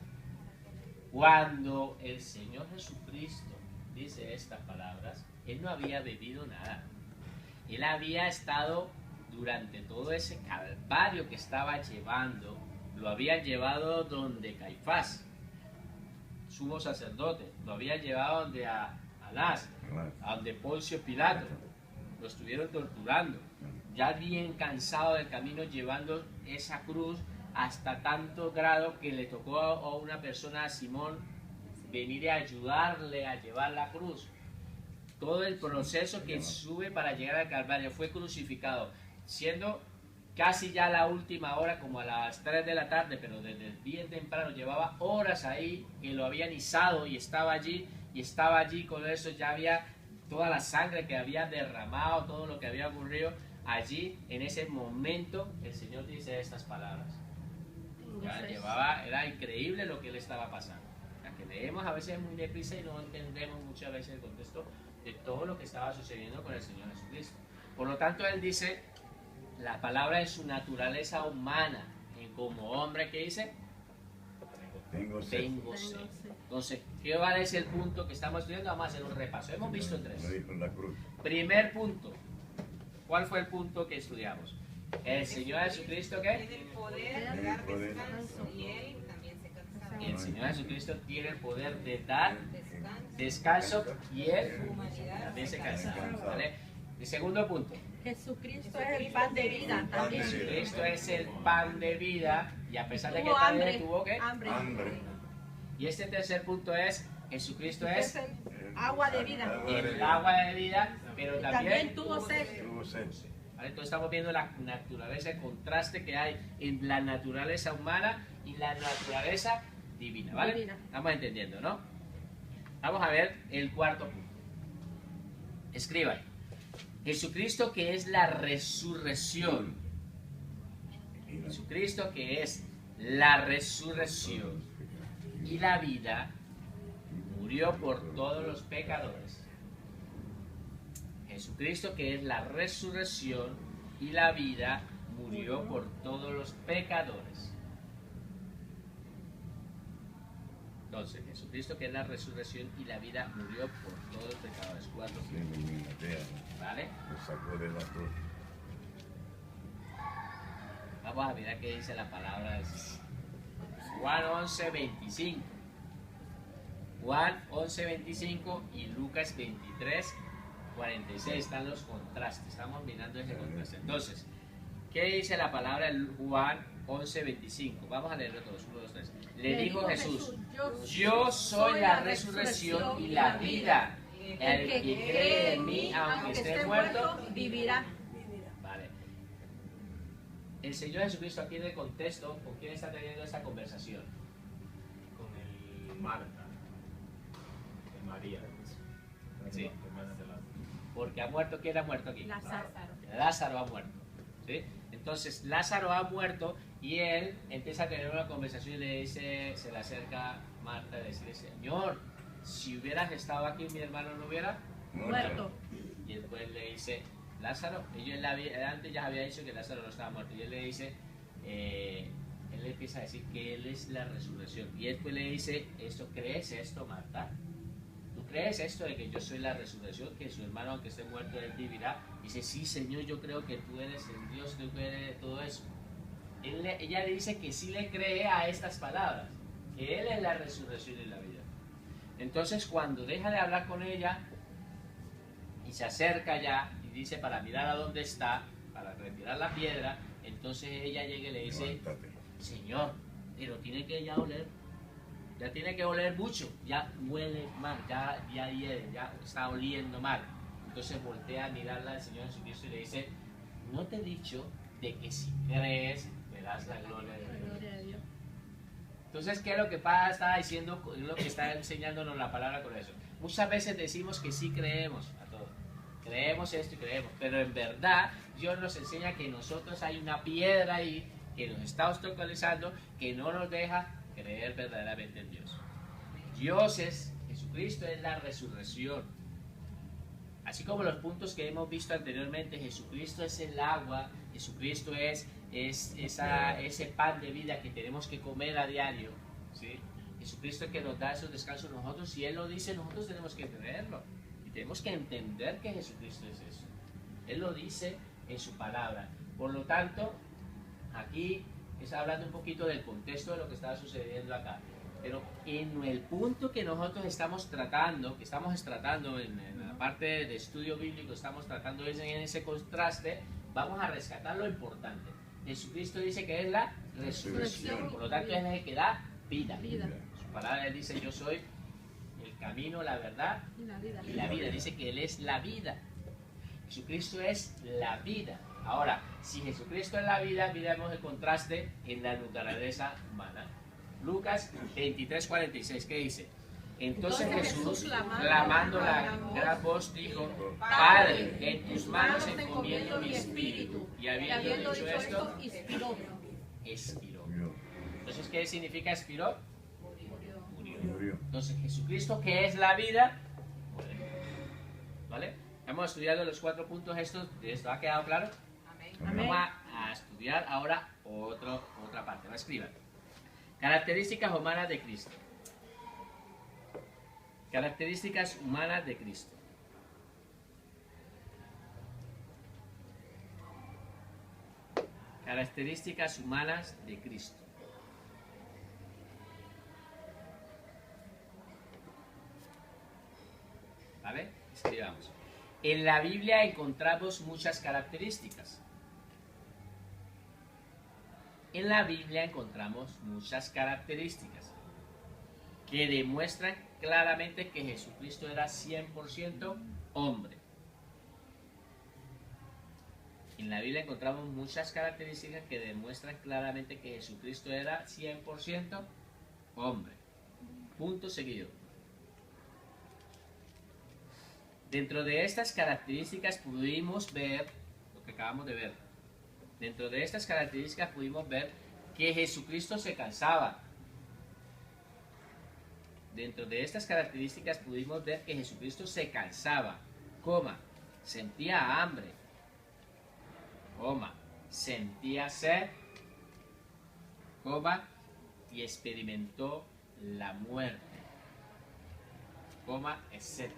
Cuando el Señor Jesucristo dice estas palabras, Él no había bebido nada. Él había estado durante todo ese calvario que estaba llevando, lo había llevado donde Caifás, sumo sacerdote, lo había llevado donde Anás, a donde Poncio Pilato, lo estuvieron torturando, ya bien cansado del camino llevando esa cruz hasta tanto grado que le tocó a una persona, a Simón, venir a ayudarle a llevar la cruz. Todo el proceso que sube para llegar al Calvario, fue crucificado, siendo casi ya la última hora, como a las 3 de la tarde, pero desde bien temprano, llevaba horas ahí, que lo habían izado y estaba allí con eso, ya había toda la sangre que había derramado, todo lo que había ocurrido allí. En ese momento el Señor dice estas palabras. Ya era increíble lo que le estaba pasando. La que leemos a veces muy deprisa y no entendemos muchas veces el contexto de todo lo que estaba sucediendo con el Señor Jesucristo. Por lo tanto, Él dice la palabra en su naturaleza humana, como hombre, que dice, tengo sed. tengo sed. Entonces, ¿qué vale ese el punto que estamos estudiando? Vamos a hacer un repaso. Hemos visto Me tres. dijo en la cruz. Primer punto. ¿Cuál fue el punto que estudiamos? El Señor Jesucristo, ¿qué? Tiene el poder de dar descanso y Él también se cansaba. El Señor Jesucristo tiene el poder de dar Descanso. descanso y Él Su humanidad también se cansaba. ¿Vale? El segundo punto. Jesucristo es el pan de vida también. Jesucristo es el pan de vida y a pesar de que Tuvo también hambre. tuvo ¿qué? Hambre. Y este tercer punto es, Jesucristo Es es el agua de vida. el agua de vida, pero También también... tuvo sed. Tuvo sed. ¿Vale? Entonces estamos viendo la naturaleza, el contraste que hay en la naturaleza humana y la naturaleza divina, ¿vale? Divina. Estamos entendiendo, ¿no? Vamos a ver el cuarto punto. Escriba ahí. Jesucristo, que es la resurrección. Jesucristo, que es la resurrección y la vida, murió por todos los pecadores. Jesucristo, que es la resurrección y la vida, murió por todos los pecadores. Entonces, Jesucristo, que es la resurrección y la vida, murió por todos los pecadores. 4. Sí, me matea, ¿Vale? me sacó de la cruz. Vamos a mirar qué dice la palabra del Señor. Sí, Juan 11, 25. Juan 11, 25 y Lucas 23, 46. Están los contrastes. Estamos mirando ese contraste. Entonces, ¿qué dice la palabra en Juan 11, 25? Vamos a leerlo todos. 1, 2, 3. Le dijo Jesús: yo soy la resurrección y la vida. El que cree en mí, aunque esté muerto, vivirá. Vale. El Señor Jesucristo aquí en el contexto, ¿con quién está teniendo esta conversación? Con el Marta, el María. Sí. Hermana de Lázaro. Porque ha muerto, ¿quién ha muerto aquí? Lázaro. Lázaro ha muerto. ¿Sí? Entonces Lázaro ha muerto y él empieza a tener una conversación y le dice, se le acerca Marta y le dice: Señor, si hubieras estado aquí, mi hermano no hubiera Muerto. Y después le dice, Lázaro, antes ya había dicho que Lázaro no estaba muerto, y él le dice, él le empieza a decir que él es la resurrección, y después le dice, ¿crees esto, Marta? ¿Tú crees esto de que yo soy la resurrección, que su hermano aunque esté muerto, él vivirá? Y dice, sí, Señor, yo creo que tú eres el Dios, tú eres todo eso. Ella le dice que sí le cree a estas palabras, que él es la resurrección y la vida. Entonces cuando deja de hablar con ella y se acerca ya y dice para mirar a dónde está, para retirar la piedra, entonces ella llega y le dice, Levántate. Señor, pero tiene que ya oler, ya tiene que oler mucho, ya huele mal, ya hiede, ya está oliendo mal. Entonces voltea a mirarla al Señor Jesucristo y le dice, ¿no te he dicho de que si crees verás la gloria de Dios? Gloria a Dios. Entonces, ¿qué es lo que Pablo está diciendo? ¿Qué es lo que está enseñándonos la palabra con eso? Muchas veces decimos que sí creemos a todo. Creemos esto y creemos. Pero en verdad, Dios nos enseña que nosotros hay una piedra ahí que nos está obstaculizando, que no nos deja creer verdaderamente en Dios. Jesucristo es la resurrección. Así como los puntos que hemos visto anteriormente, Jesucristo es el agua, Jesucristo es ese pan de vida que tenemos que comer a diario, ¿sí? Jesucristo es que nos da esos descansos. Nosotros, si Él lo dice, nosotros tenemos que creerlo y tenemos que entender que Jesucristo es eso. Él lo dice en su palabra. Por lo tanto, aquí está hablando un poquito del contexto de lo que está sucediendo acá, pero en el punto que nosotros estamos tratando, en la parte de estudio bíblico, estamos tratando en ese contraste, vamos a rescatar lo importante. Jesucristo dice que es la resurrección, por lo tanto es el que da vida. Su palabra, Él dice, yo soy el camino, la verdad y la vida. Dice que Él es la vida. Jesucristo es la vida. Ahora, si Jesucristo es la vida, miremos el contraste en la naturaleza humana. Lucas 23:46, ¿qué dice? Entonces Jesús, clamando la gran voz, dijo, Padre, en tus manos encomiendo mi espíritu. Y habiendo dicho esto, expiró. Entonces, ¿qué significa expiró? Murió. Entonces, Jesucristo, que es la vida, muere. ¿Vale? Hemos estudiado los 4 puntos estos. ¿Esto ha quedado claro? Amén. Vamos a estudiar ahora otra parte. Escriban. Características humanas de Cristo. Características humanas de Cristo. Características humanas de Cristo. ¿Vale? Escribamos. En la Biblia encontramos muchas características. En la Biblia encontramos muchas características que demuestran claramente que Jesucristo era 100% hombre. En la Biblia encontramos muchas características que demuestran claramente que Jesucristo era 100% hombre. Punto seguido. Dentro de estas características pudimos ver lo que acabamos de ver. Dentro de estas características pudimos ver que Jesucristo se cansaba. Dentro de estas características pudimos ver que Jesucristo se cansaba, sentía hambre, sentía sed, y experimentó la muerte, etc.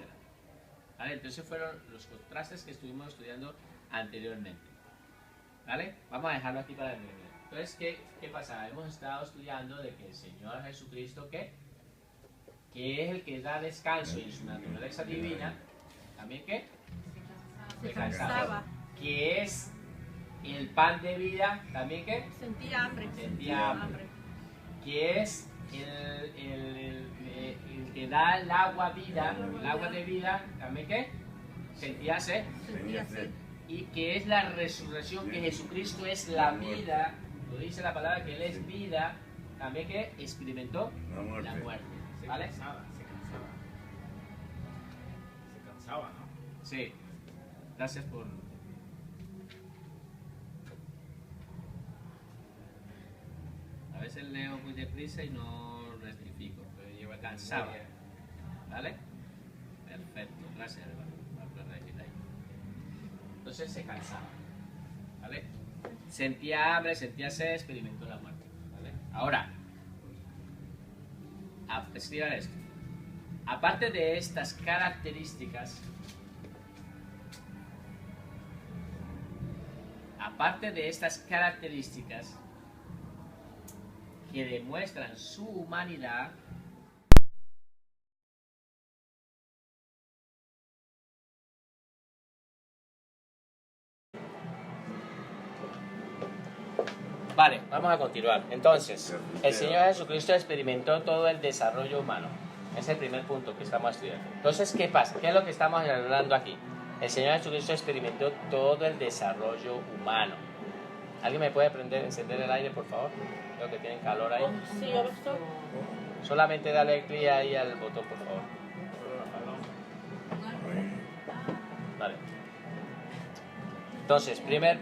¿Vale? Entonces fueron los contrastes que estuvimos estudiando anteriormente. ¿Vale? Vamos a dejarlo aquí para el Entonces, ¿qué pasa? Hemos estado estudiando de que el Señor Jesucristo, ¿qué? Que es el que da descanso y en su naturaleza divina, ¿también qué? Se cansaba. Que es el pan de vida, ¿también qué? Sentía hambre. Sentía hambre. Que es el que da el agua vida, el agua de vida, ¿también qué? Sentía sed. Sentía sed. Y que es la resurrección, que Jesucristo es la vida, lo dice la palabra que Él es vida, también que experimentó La muerte. la muerte, Se ¿vale? cansaba, se cansaba. Se cansaba, ¿no? Sí, gracias por... A veces leo muy deprisa y no rectifico, pero llevo cansado, ¿vale? Perfecto, gracias hermano por corregir ahí. Entonces se cansaba, ¿vale? Sentía hambre, sentía sed, experimentó la muerte, ¿vale? Ahora, escriban esto. Aparte de estas características, que demuestran su humanidad, vale, vamos a continuar. Entonces, el Señor Jesucristo experimentó todo el desarrollo humano. Es el primer punto que estamos estudiando. Entonces, ¿qué pasa? ¿Qué es lo que estamos hablando aquí? El Señor Jesucristo experimentó todo el desarrollo humano. ¿Alguien me puede encender el aire, por favor? Creo que tienen calor ahí. Sí, yo lo estoy. Solamente dale clic ahí al botón, por favor. Vale. Entonces, primer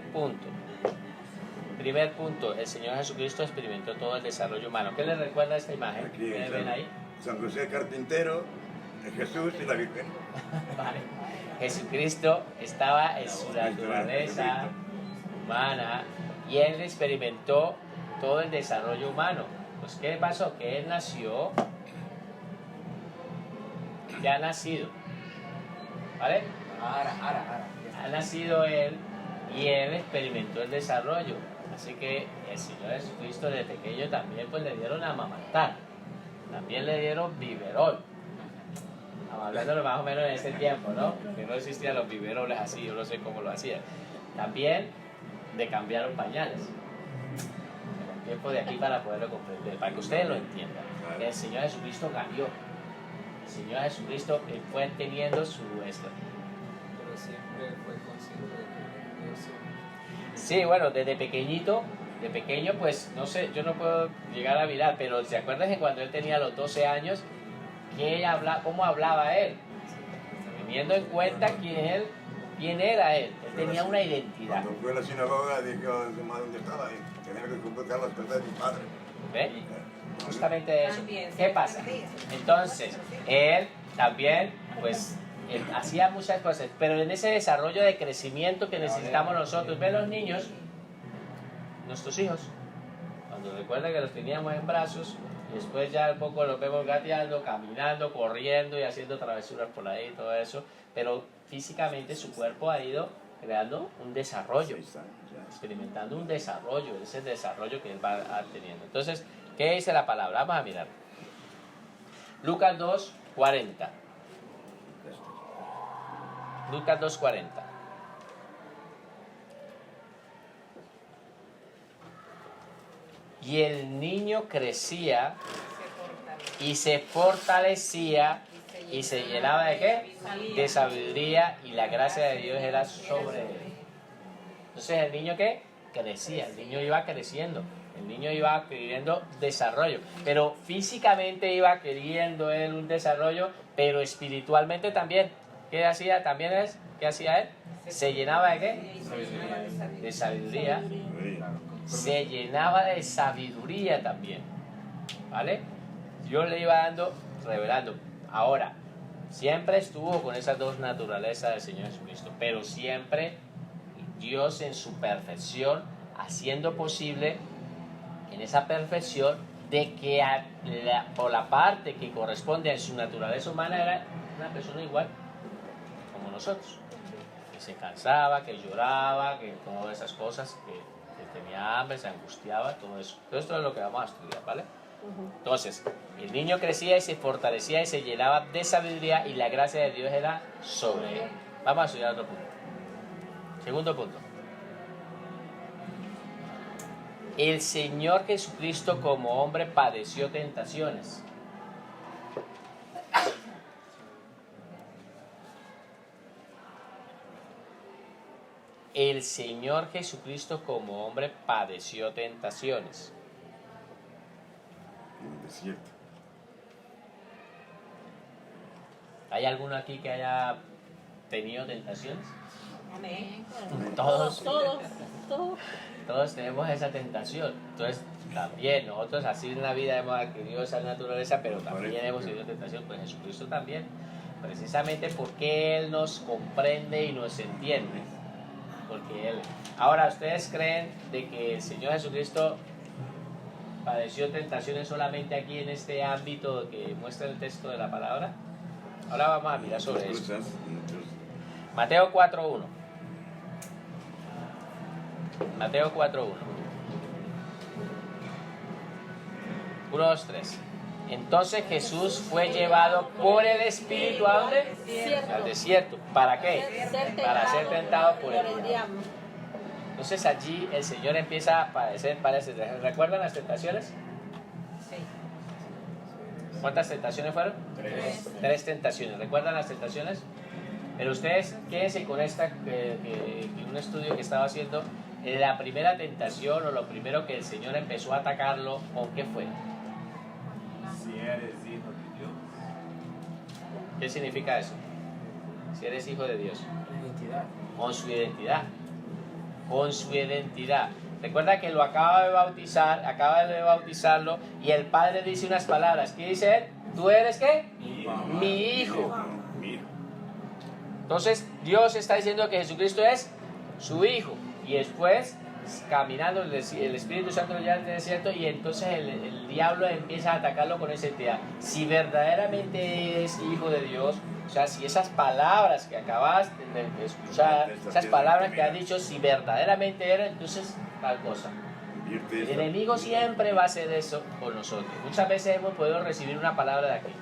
punto, el Señor Jesucristo experimentó todo el desarrollo humano. ¿Qué le recuerda esta imagen? Aquí ¿Qué ven ahí? San José Carpintero, Jesús y la Virgen. Vale. Jesucristo estaba en su naturaleza humana y Él experimentó todo el desarrollo humano. Pues, ¿qué pasó? Que Él nació, ya ha nacido, ¿vale? Ha nacido Él y Él experimentó el desarrollo. Así que el Señor Jesucristo de pequeño también pues le dieron a amamantar, también le dieron biberol. Hablándolo más o menos en ese tiempo, ¿no? Que no existían los biberoles así, yo no sé cómo lo hacían. También le cambiaron pañales. En el tiempo de aquí para poderlo comprender, para que ustedes lo entiendan. El Señor Jesucristo cambió. El Señor Jesucristo fue teniendo su esto. Pero siempre fue consciente de que eso. Sí, bueno, desde pequeñito, de pequeño, pues no sé, yo no puedo llegar a mirar, pero ¿se acuerdan que cuando él tenía los 12 años, cómo hablaba él? Teniendo en cuenta quién era él. Él tenía una identidad. Cuando fue a la sinagoga, dijo a su madre dónde estaba. Y tenía que completar las cosas de mi padre. ¿Ve? Justamente eso. También, ¿Qué sí, pasa? sí. Entonces, él también, pues, él hacía muchas cosas, pero en ese desarrollo de crecimiento que necesitamos nosotros, ven los niños, nuestros hijos, cuando recuerden que los teníamos en brazos, y después ya un poco los vemos gateando, caminando, corriendo y haciendo travesuras por ahí, todo eso, pero físicamente su cuerpo ha ido creando un desarrollo, 6 años ya. experimentando un desarrollo, ese desarrollo que él va teniendo. Entonces, ¿qué dice la palabra? Vamos a mirar. Lucas 2:40. Lucas 2:40. Y el niño crecía y se fortalecía y se llenaba de ¿qué? De sabiduría, y la gracia de Dios era sobre él. Entonces, ¿el niño qué? Crecía, el niño iba creciendo, el niño iba adquiriendo desarrollo, pero físicamente iba adquiriendo él un desarrollo, pero espiritualmente también. ¿Qué hacía? ¿Qué hacía él? Se llenaba de ¿qué? De sabiduría. Sí. Se llenaba de sabiduría también, ¿vale? Dios le iba dando, revelando. Ahora, siempre estuvo con esas dos naturalezas del Señor Jesucristo, pero siempre Dios en su perfección, haciendo posible en esa perfección de que por la parte que corresponde a su naturaleza humana era una persona igual como nosotros, que se cansaba, que lloraba, que todas esas cosas que tenía hambre, se angustiaba, todo eso. Todo esto es lo que vamos a estudiar, ¿vale? Entonces, el niño crecía y se fortalecía y se llenaba de sabiduría y la gracia de Dios era sobre él. Vamos a estudiar otro punto. Segundo punto. El Señor Jesucristo como hombre padeció tentaciones. El Señor Jesucristo como hombre padeció tentaciones. En el desierto. ¿Hay alguno aquí que haya tenido tentaciones? Amén. Todos. Todos. Tenemos esa tentación. Entonces, también nosotros así en la vida hemos adquirido esa naturaleza, pero también hemos tenido tentación. Pues Jesucristo también. Precisamente porque Él nos comprende y nos entiende. Porque Él. Ahora, ¿ustedes creen de que el Señor Jesucristo padeció tentaciones solamente aquí en este ámbito que muestra el texto de la palabra? Ahora vamos a mirar sobre eso. Mateo 4.1. Mateo 4.1. 1, 2, 3. Entonces Jesús fue llevado por el Espíritu ¿a dónde? Al desierto. ¿Para qué? Para ser tentado por el diablo. Entonces allí el Señor empieza a padecer. ¿Recuerdan las tentaciones? Sí. ¿Cuántas tentaciones fueron? 3 tentaciones. ¿Recuerdan las tentaciones? Pero ustedes quédense con esta, un estudio que estaba haciendo. La primera tentación o lo primero que el Señor empezó a atacarlo, ¿con qué fue? Si eres hijo de Dios. ¿Qué significa eso? Si eres hijo de Dios. Identidad. Con su identidad. Con su identidad. Recuerda que lo acaba de bautizarlo y el Padre dice unas palabras. ¿Qué dice él? ¿Tú eres qué? Mi hijo. Entonces Dios está diciendo que Jesucristo es su hijo. Y después, caminando el Espíritu Santo ya en el desierto, y entonces el diablo empieza a atacarlo con esa identidad. Si verdaderamente eres hijo de Dios, o sea, si esas palabras que acabas de escuchar, esas palabras que has dicho, si verdaderamente eres, entonces tal cosa. El enemigo siempre va a hacer eso con nosotros. Muchas veces hemos podido recibir una palabra de aquí.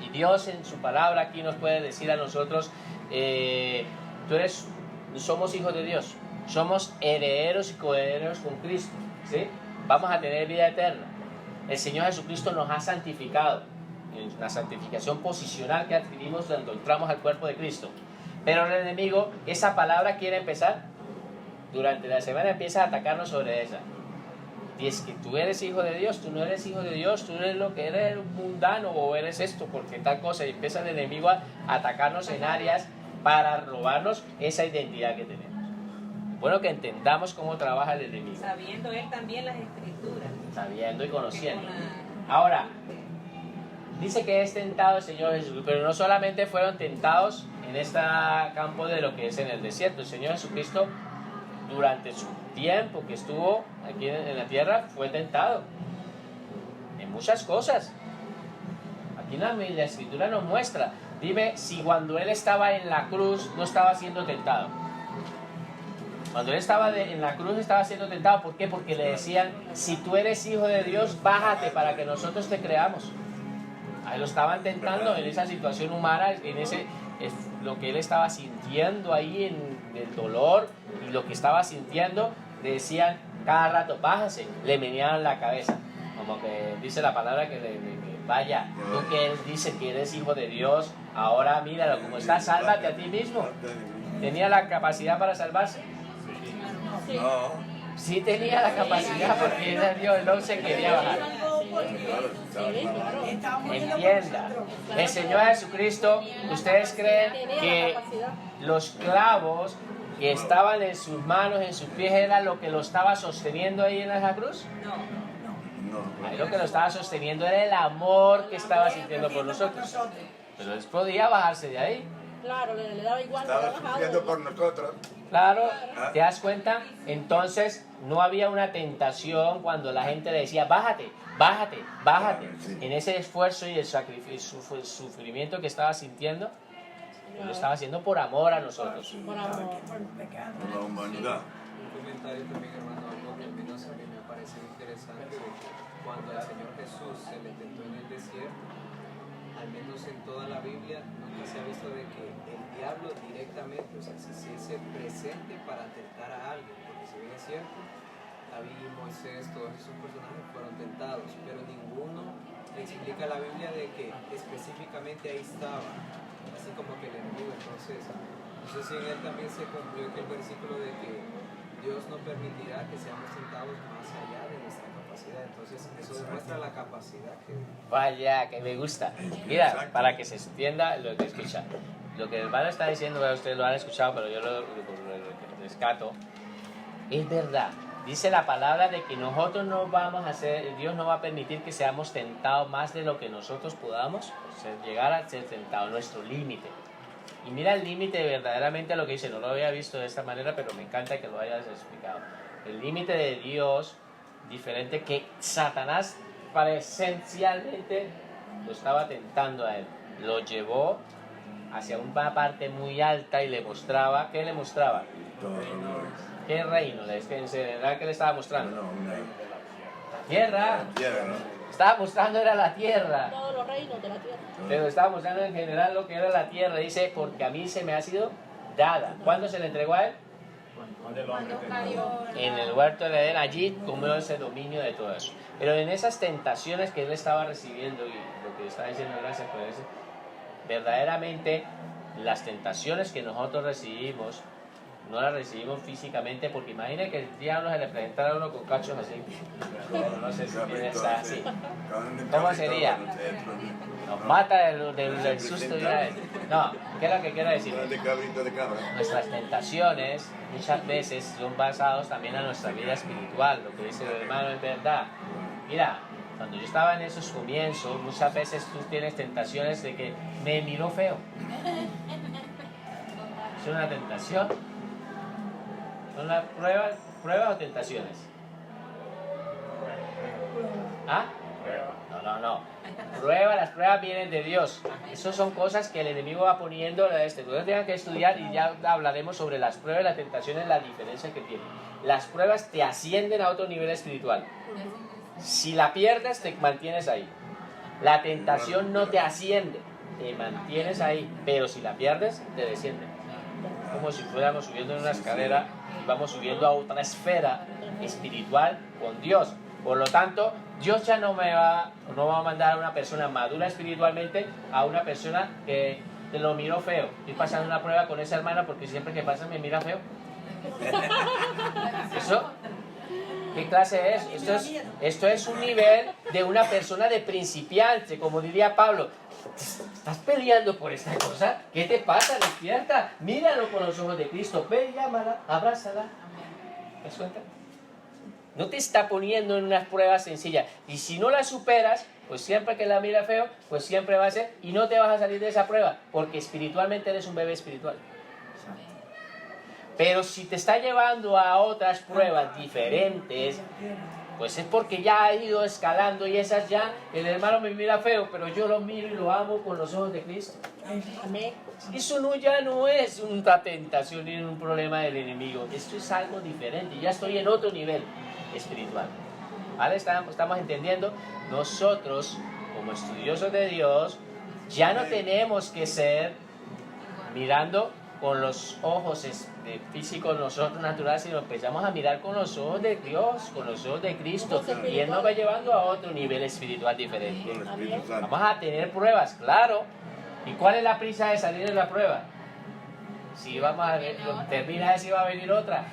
Y Dios en su palabra aquí nos puede decir a nosotros, somos hijos de Dios. Somos herederos y coherederos con Cristo, ¿sí? Vamos a tener vida eterna. El Señor Jesucristo nos ha santificado, en la santificación posicional que adquirimos cuando entramos al cuerpo de Cristo. Pero el enemigo, esa palabra quiere empezar, durante la semana empieza a atacarnos sobre esa. Y es que tú eres hijo de Dios, tú no eres hijo de Dios, tú eres lo que eres mundano o eres esto, porque tal cosa. Y empieza el enemigo a atacarnos en áreas para robarnos esa identidad que tenemos. Bueno, que entendamos cómo trabaja el enemigo. Sabiendo él también las escrituras. Sabiendo y conociendo. Ahora, dice que es tentado el Señor Jesucristo, pero no solamente fueron tentados en este campo de lo que es en el desierto. El Señor Jesucristo, durante su tiempo que estuvo aquí en la tierra, fue tentado en muchas cosas. Aquí la Escritura nos muestra. Dime si cuando Él estaba en la cruz no estaba siendo tentado. Cuando Él estaba en la cruz estaba siendo tentado. ¿Por qué? Porque le decían, si tú eres hijo de Dios, bájate para que nosotros te creamos. A Él lo estaban tentando en esa situación humana, lo que Él estaba sintiendo ahí en el dolor y lo que estaba sintiendo, le decían cada rato, bájase, le meneaban la cabeza. Como que dice la palabra que vaya, tú que Él dice que eres hijo de Dios, ahora míralo, como está, sálvate a ti mismo. ¿Tenía la capacidad para salvarse? No. Sí tenía la capacidad porque era Dios, no se quería bajar. Entienda, el Señor Jesucristo, ¿ustedes creen que los clavos que estaban en sus manos, en sus pies, era lo que lo estaba sosteniendo ahí en la cruz? No. Ahí lo que lo estaba sosteniendo era el amor que estaba sintiendo por nosotros. Pero Él podía bajarse de ahí. Claro, le daba igual. Estaba sufriendo por nosotros. Claro, ¿te das cuenta? Entonces no había una tentación cuando la gente le decía, bájate, bájate, bájate. En ese esfuerzo y el sacrificio, el sufrimiento que estaba sintiendo, Él lo estaba haciendo por amor a nosotros. Por amor. Por la humanidad. Un comentario también, hermano, algo menos a mí me parece interesante de que cuando al Señor Jesús se le tentó en el desierto, al menos en toda la Biblia, nunca se ha visto de que el diablo directamente, o sea, se hiciese presente para tentar a alguien, porque si bien es cierto, David, Moisés, todos esos personajes fueron tentados, pero ninguno explica la Biblia de que específicamente ahí estaba, así como que el enemigo. Entonces, no sé si en él también se cumplió aquel versículo de que Dios no permitirá que seamos tentados más allá de nuestra capacidad. Entonces, eso demuestra la capacidad que... Vaya, que me gusta. Mira, para que se entienda lo que escucha. Lo que el hermano está diciendo, ustedes lo han escuchado, pero yo lo rescato. Es verdad. Dice la palabra de que nosotros no vamos a ser, Dios no va a permitir que seamos tentados más de lo que nosotros podamos llegar a ser tentados, nuestro límite. Y mira el límite verdaderamente lo que dice, no lo había visto de esta manera, pero me encanta que lo hayas explicado. El límite de Dios, diferente que Satanás, esencialmente lo estaba tentando a él. Lo llevó hacia una parte muy alta y le mostraba, ¿qué le mostraba? ¿Qué reino? Es que en general, ¿qué le estaba mostrando? Tierra. Estaba mostrando era la tierra. Todos los reinos de la tierra. Pero estaba mostrando en general lo que era la tierra. Dice, porque a mí se me ha sido dada. ¿Cuándo se le entregó a él? En el huerto de Edén. Allí tomó ese dominio de todo eso. Pero en esas tentaciones que él estaba recibiendo, y lo que está diciendo, gracias por eso, verdaderamente las tentaciones que nosotros recibimos, no las recibimos físicamente, porque imagine que el diablo se le presentara a uno con cachos así. No sé si tiene esa así. ¿Cómo sería? Nos mata del susto de una vez. No, ¿qué es lo que quiero decir? Nuestras tentaciones muchas veces son basadas también en nuestra vida espiritual. Lo que dice el hermano es verdad. Mira, cuando yo estaba en esos comienzos, muchas veces tú tienes tentaciones de que me miró feo. Es una tentación. ¿Son las pruebas o tentaciones? ¿Ah? No. Las pruebas vienen de Dios. Esas son cosas que el enemigo va poniendo. Ustedes tengan que estudiar y ya hablaremos sobre las pruebas y las tentaciones, la diferencia que tienen. Las pruebas te ascienden a otro nivel espiritual. Si la pierdes, te mantienes ahí. La tentación no te asciende, te mantienes ahí. Pero si la pierdes, te desciende. Como si fuéramos subiendo en una escalera y vamos subiendo a otra esfera espiritual con Dios. Por lo tanto, Dios ya no va a mandar a una persona madura espiritualmente a una persona que te lo miró feo. Estoy pasando una prueba con esa hermana porque siempre que pasa me mira feo. ¿Eso? ¿Qué clase es? Esto es un nivel de una persona de principiante, como diría Pablo. ¿Estás peleando por esta cosa? ¿Qué te pasa? Despierta, míralo con los ojos de Cristo, ve, llámala, abrázala. ¿Te das cuenta? No te está poniendo en unas pruebas sencillas. Y si no la superas, pues siempre que la mira feo, pues siempre va a ser, y no te vas a salir de esa prueba, porque espiritualmente eres un bebé espiritual. Pero si te está llevando a otras pruebas diferentes, pues es porque ya ha ido escalando y esas ya, el hermano me mira feo, pero yo lo miro y lo amo con los ojos de Cristo. Amén. Eso ya no es una tentación ni un problema del enemigo. Esto es algo diferente. Ya estoy en otro nivel espiritual. ¿Vale? Estamos entendiendo. Nosotros, como estudiosos de Dios, ya no tenemos que ser mirando con los ojos físicos nosotros naturales, sino empezamos a mirar con los ojos de Dios, con los ojos de Cristo, y Él nos va llevando a otro nivel espiritual diferente. Vamos a tener pruebas, claro. ¿Y cuál es la prisa de salir de la prueba? Si vamos a ver, termina de si va a venir otra.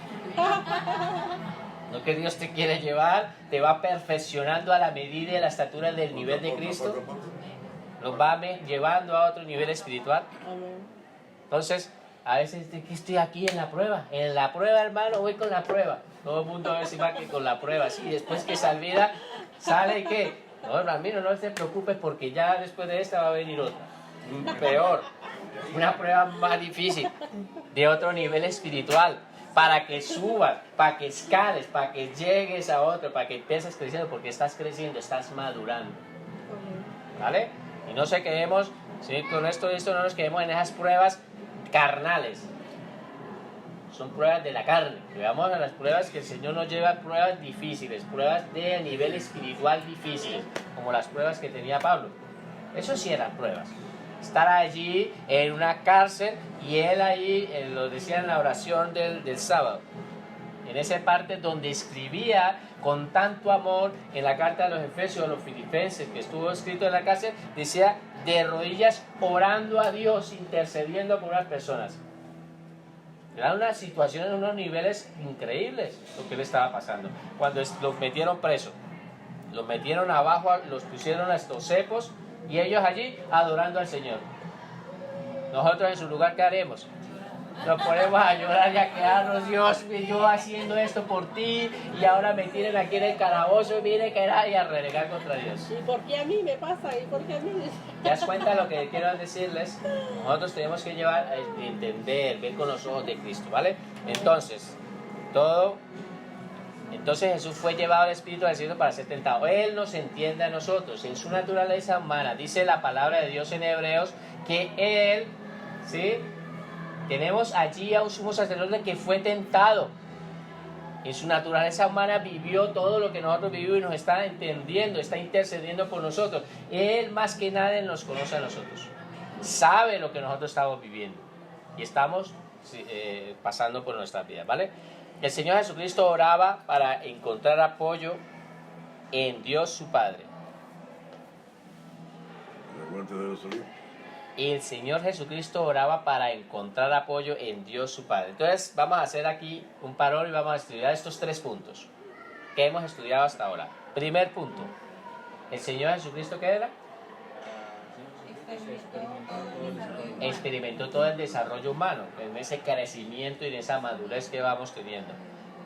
No, que Dios te quiere llevar, te va perfeccionando a la medida y a la estatura del nivel de Cristo, nos va llevando a otro nivel espiritual. Entonces, a veces que estoy aquí en la prueba, hermano, voy con la prueba. Todo el mundo a veces va que con la prueba, sí, después que se olvida, sale y ¿qué? No, hermano, no te preocupes porque ya después de esta va a venir otra. Peor, una prueba más difícil, de otro nivel espiritual, para que subas, para que escales, para que llegues a otro, para que empieces creciendo, porque estás creciendo, estás madurando. ¿Vale? Y no se quedemos, ¿sí? Con esto no nos quedemos en esas pruebas carnales. son pruebas de la carne. Veamos a las pruebas que el Señor nos lleva, pruebas difíciles, pruebas de nivel espiritual difíciles, como las pruebas que tenía Pablo. Eso sí eran pruebas. Estar allí en una cárcel y él ahí, lo decía en la oración del sábado, en esa parte donde escribía con tanto amor en la carta de los Efesios, a los Filipenses, que estuvo escrito en la cárcel, decía de rodillas orando a Dios, intercediendo por las personas. Era una situación en unos niveles increíbles lo que le estaba pasando. Cuando los metieron presos, los metieron abajo, los pusieron a estos cepos y ellos allí adorando al Señor. Nosotros en su lugar, ¿qué haremos? Nos ponemos a llorar y a quedarnos, Dios, yo haciendo esto por ti y ahora me tienen aquí en el calabozo y viene que era y a renegar contra Dios. ¿Y por qué a mí me pasa? ¿Y por qué a mí? ¿Te das cuenta lo que quiero decirles? Nosotros tenemos que llevar a entender, ver con los ojos de Cristo, ¿vale? Entonces Jesús fue llevado al Espíritu del cielo para ser tentado. Él nos entiende a nosotros en su naturaleza humana. Dice la palabra de Dios en Hebreos que Él, ¿sí? Tenemos allí a un sumo sacerdote que fue tentado. En su naturaleza humana vivió todo lo que nosotros vivimos y nos está entendiendo, está intercediendo por nosotros. Él más que nadie nos conoce a nosotros. Sabe lo que nosotros estamos viviendo y estamos pasando por nuestras vidas, ¿vale? El Señor Jesucristo oraba para encontrar apoyo en Dios su Padre. Y el Señor Jesucristo oraba para encontrar apoyo en Dios su Padre. Entonces vamos a hacer aquí un parón y vamos a estudiar estos 3 puntos que hemos estudiado hasta ahora. Primer punto, ¿el Señor Jesucristo qué era? Experimentó todo el desarrollo humano, en ese crecimiento y en esa madurez que vamos teniendo.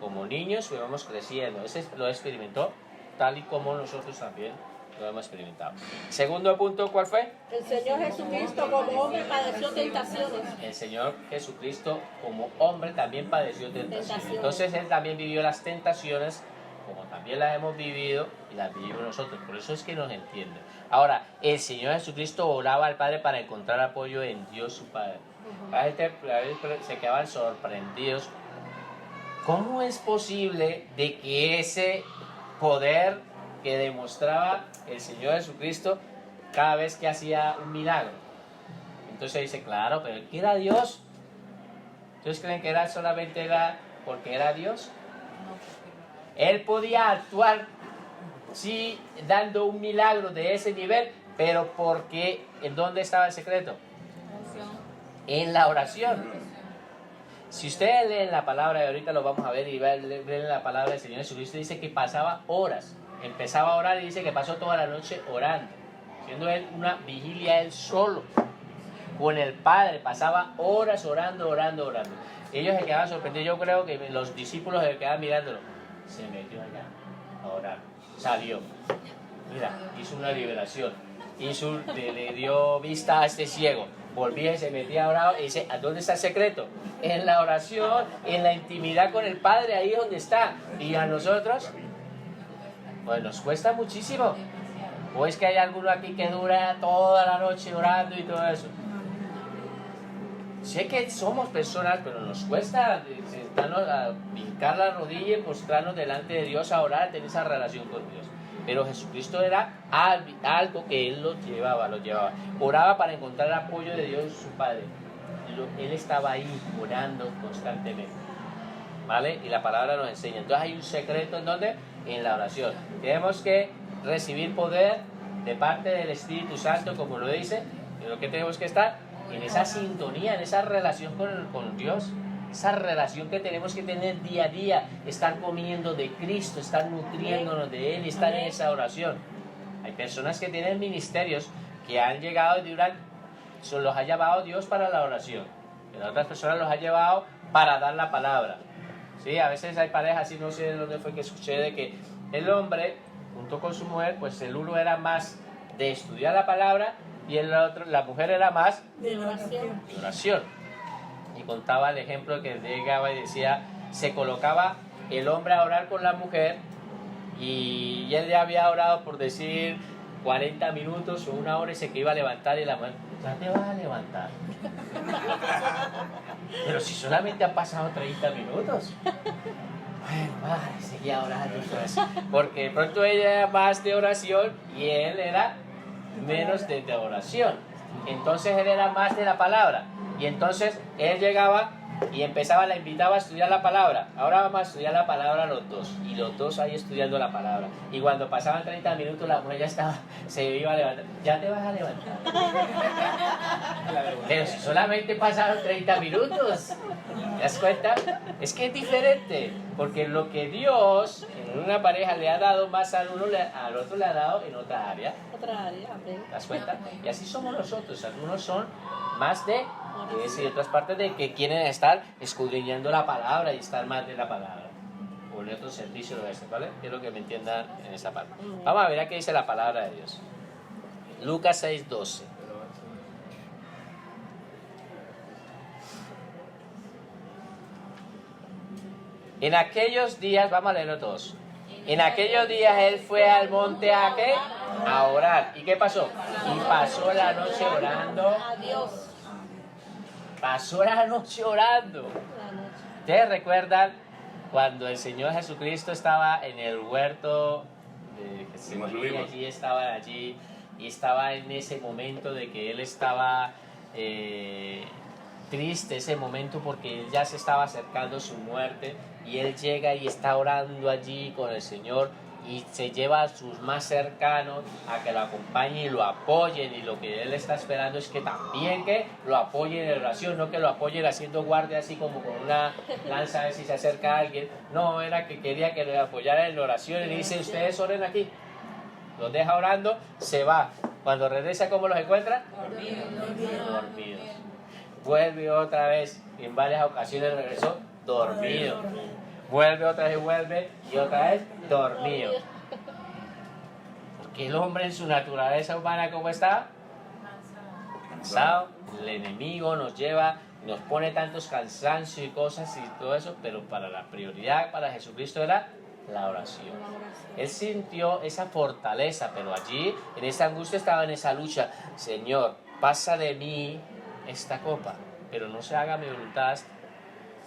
Como niños vamos creciendo, ese lo experimentó tal y como nosotros también lo hemos experimentado. Segundo punto, ¿cuál fue? El Señor Jesucristo como hombre padeció tentaciones. El Señor Jesucristo como hombre también padeció tentaciones. Entonces Él también vivió las tentaciones como también las hemos vivido y las vivimos nosotros. Por eso es que nos entiende. Ahora, el Señor Jesucristo oraba al Padre para encontrar apoyo en Dios su Padre. La gente a veces se quedaban sorprendidos. ¿Cómo es posible de que ese poder que demostraba el Señor Jesucristo cada vez que hacía un milagro? Entonces dice, claro, pero ¿qué era Dios? ¿Ustedes creen que solamente era porque era Dios? Él podía actuar, sí, dando un milagro de ese nivel, pero porque, ¿en dónde estaba el secreto? En la oración. Si ustedes leen la palabra, y ahorita lo vamos a ver, y leen la palabra del Señor Jesucristo, dice que pasaba horas, empezaba a orar y dice que pasó toda la noche orando, siendo él una vigilia él solo, con el Padre, pasaba horas orando. Ellos se quedaban sorprendidos, yo creo que los discípulos se quedaban mirándolo. Se metió allá a orar, salió, mira, hizo una liberación, le dio vista a este ciego, volvía y se metía a orar y dice, ¿a dónde está el secreto? En la oración, en la intimidad con el Padre, ahí es donde está. Y a nosotros, pues nos cuesta muchísimo. ¿O es que hay alguno aquí que dura toda la noche orando y todo eso? Sé que somos personas, pero nos cuesta sentarnos a hincar la rodilla y postrarnos delante de Dios a orar, a tener esa relación con Dios. Pero Jesucristo era algo que Él lo llevaba. Oraba para encontrar apoyo de Dios su Padre. Él estaba ahí orando constantemente, ¿vale? Y la palabra nos enseña. Entonces hay un secreto, ¿en dónde? En la oración. Tenemos que recibir poder de parte del Espíritu Santo, como lo dice, en lo que tenemos que estar en esa sintonía, en esa relación con Dios, esa relación que tenemos que tener día a día, estar comiendo de Cristo, estar nutriéndonos de Él y estar en esa oración. Hay personas que tienen ministerios que han llegado y los ha llevado Dios para la oración, y otras personas los ha llevado para dar la palabra. Sí, a veces hay parejas, y no sé de dónde fue que escuché, de que el hombre, junto con su mujer, pues el uno era más de estudiar la palabra y el otro, la mujer era más de oración. De oración. Y contaba el ejemplo que llegaba y decía, se colocaba el hombre a orar con la mujer y él ya había orado por decir 40 minutos o una hora y se que iba a levantar y la mujer, ya te vas a levantar. Pero si solamente han pasado 30 minutos. Bueno, vale, seguía orando otra vez. Porque de pronto ella era más de oración y él era menos de oración. Entonces él era más de la palabra. Y entonces él llegaba y empezaba, la invitaba a estudiar la palabra. Ahora vamos a estudiar la palabra los dos. Y los dos ahí estudiando la palabra. Y cuando pasaban 30 minutos la mujer ya estaba, se iba a levantar. Ya te vas a levantar. Pero si solamente pasaron 30 minutos. ¿Te das cuenta? Es que es diferente. Porque lo que Dios en una pareja le ha dado más al uno, al otro le ha dado en otra área. Otra área, amén. ¿Te das cuenta? Y así somos nosotros. Algunos son más de eso y otras partes de que quieren estar escudriñando la palabra y estar más de la palabra. O en otro servicio de este, ¿vale? Quiero que me entiendan en esta parte. Vamos a ver a qué dice la palabra de Dios. Lucas 6:12. En aquellos días, vamos a leerlo todos. En aquellos días él fue al monte ¿a qué? A orar. ¿Y qué pasó? Y pasó la noche orando. Adiós. Pasó la noche orando. ¿Ustedes recuerdan cuando el Señor Jesucristo estaba en el huerto de Getsemaní? Allí estaban allí y estaba en ese momento de que él estaba triste, ese momento porque él ya se estaba acercando su muerte y él llega y está orando allí con el Señor y se lleva a sus más cercanos a que lo acompañen y lo apoyen, y lo que él está esperando es que también que lo apoyen en oración, no que lo apoyen haciendo guardia así como con una lanza a ver si se acerca a alguien. No, era que quería que le apoyara en oración y le dice, ustedes oren aquí. Los deja orando, se va. Cuando regresa, ¿cómo los encuentra? Dormidos. Vuelve otra vez, en varias ocasiones regresó dormido. Vuelve otra vez, vuelve y otra vez dormido. Porque el hombre en su naturaleza humana, ¿cómo está? Cansado. El enemigo nos lleva, nos pone tantos cansancios y cosas y todo eso, pero para la prioridad para Jesucristo era la oración. Él sintió esa fortaleza, pero allí, en esa angustia, estaba en esa lucha. Señor, pasa de mí esta copa, pero no se haga mi voluntad,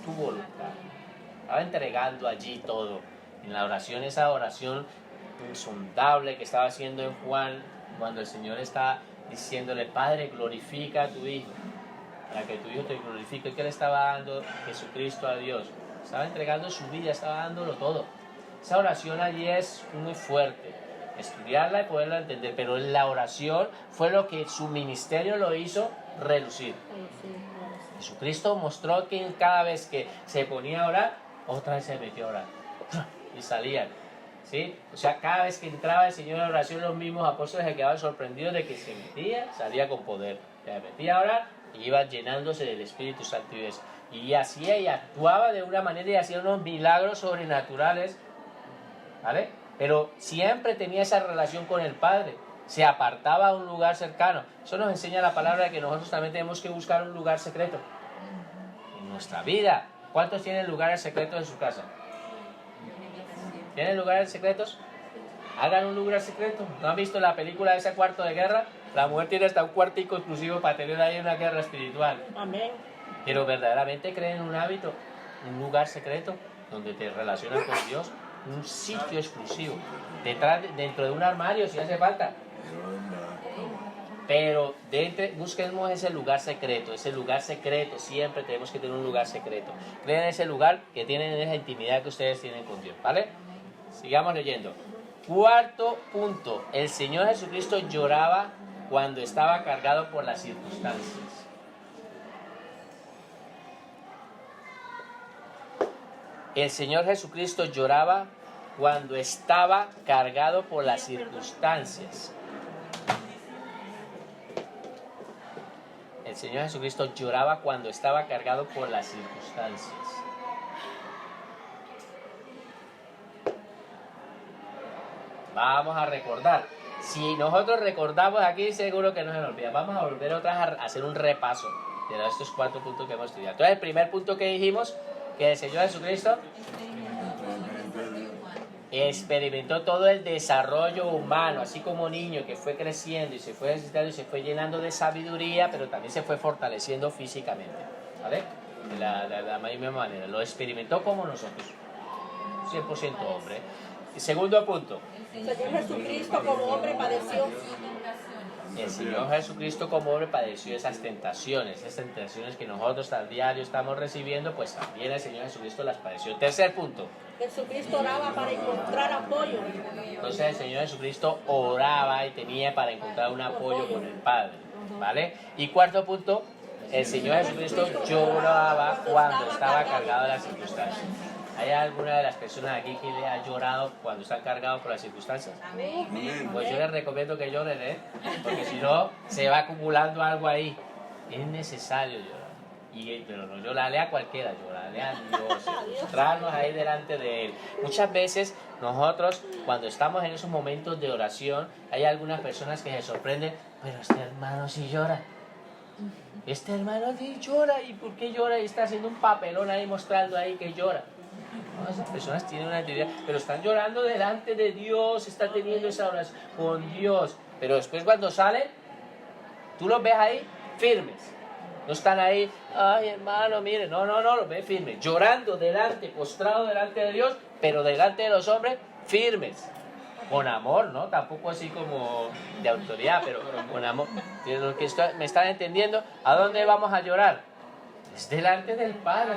tu voluntad. Estaba entregando allí todo. En la oración, esa oración insondable que estaba haciendo en Juan, cuando el Señor está diciéndole, Padre, glorifica a tu Hijo, para que tu Hijo te glorifique. ¿Qué le estaba dando Jesucristo a Dios? Estaba entregando su vida, estaba dándolo todo. Esa oración allí es muy fuerte. Estudiarla y poderla entender, pero la oración fue lo que su ministerio lo hizo relucir. Jesucristo mostró que cada vez que se ponía a orar, otra vez se metió a orar y salían, ¿sí? O sea, cada vez que entraba el Señor en oración, los mismos apóstoles se quedaban sorprendidos de que se metía, salía con poder, se metía a orar y iba llenándose del Espíritu Santo y eso. Y hacía y actuaba de una manera y hacía unos milagros sobrenaturales, ¿vale? Pero siempre tenía esa relación con el Padre, se apartaba a un lugar cercano. Eso nos enseña la palabra de que nosotros también tenemos que buscar un lugar secreto en nuestra vida. ¿Cuántos tienen lugares secretos en su casa? ¿Tienen lugares secretos? Hagan un lugar secreto. ¿No han visto la película de ese cuarto de guerra? La mujer tiene hasta un cuartico exclusivo para tener ahí una guerra espiritual. Amén. Pero verdaderamente creen un hábito, un lugar secreto donde te relacionas con Dios, un sitio exclusivo, dentro de un armario si hace falta. Pero busquemos ese lugar secreto, siempre tenemos que tener un lugar secreto. Creen ese lugar que tienen, esa intimidad que ustedes tienen con Dios, ¿vale? Sigamos leyendo. Cuarto punto, el Señor Jesucristo lloraba cuando estaba cargado por las circunstancias. El Señor Jesucristo lloraba cuando estaba cargado por las circunstancias. El Señor Jesucristo lloraba cuando estaba cargado por las circunstancias. Vamos a recordar. Si nosotros recordamos aquí, seguro que no se nos olvida. Vamos a volver otra vez a hacer un repaso de estos 4 puntos que hemos estudiado. Entonces, el primer punto que dijimos, que el Señor Jesucristo experimentó todo el desarrollo humano, así como niño que fue creciendo y se fue ejercitando y se fue llenando de sabiduría, pero también se fue fortaleciendo físicamente, ¿vale? De la misma manera, lo experimentó como nosotros, 100% hombre. Y segundo punto, El Señor Jesucristo como hombre padeció. el Señor Jesucristo como hombre padeció esas tentaciones que nosotros al diario estamos recibiendo, pues también el Señor Jesucristo las padeció. Tercer punto, Jesucristo oraba para encontrar apoyo. entonces el Señor Jesucristo oraba y tenía para encontrar un apoyo con el Padre, ¿vale? Y cuarto punto, el Señor Jesucristo lloraba cuando estaba cargado de las circunstancias. ¿Hay alguna de las personas aquí que le ha llorado cuando están cargados por las circunstancias? Amén. Pues yo les recomiendo que lloren, porque si no, se va acumulando algo ahí. Es necesario llorar. Pero no llorarle a cualquiera, llorarle a Dios, mostrarnos ahí delante de Él. Muchas veces nosotros, cuando estamos en esos momentos de oración, hay algunas personas que se sorprenden, pero este hermano sí llora. Este hermano sí llora, ¿y por qué llora? Y está haciendo un papelón ahí mostrando ahí que llora. No, esas personas tienen una actividad, pero están llorando delante de Dios, están teniendo esa oración con Dios. Pero después cuando salen, tú los ves ahí firmes. No están ahí, ay hermano, mire, no, los ves firmes. Llorando delante, postrado delante de Dios, pero delante de los hombres, firmes. Con amor, ¿no? Tampoco así como de autoridad, pero con amor. Lo que me están entendiendo, ¿a dónde vamos a llorar? Es delante del Padre,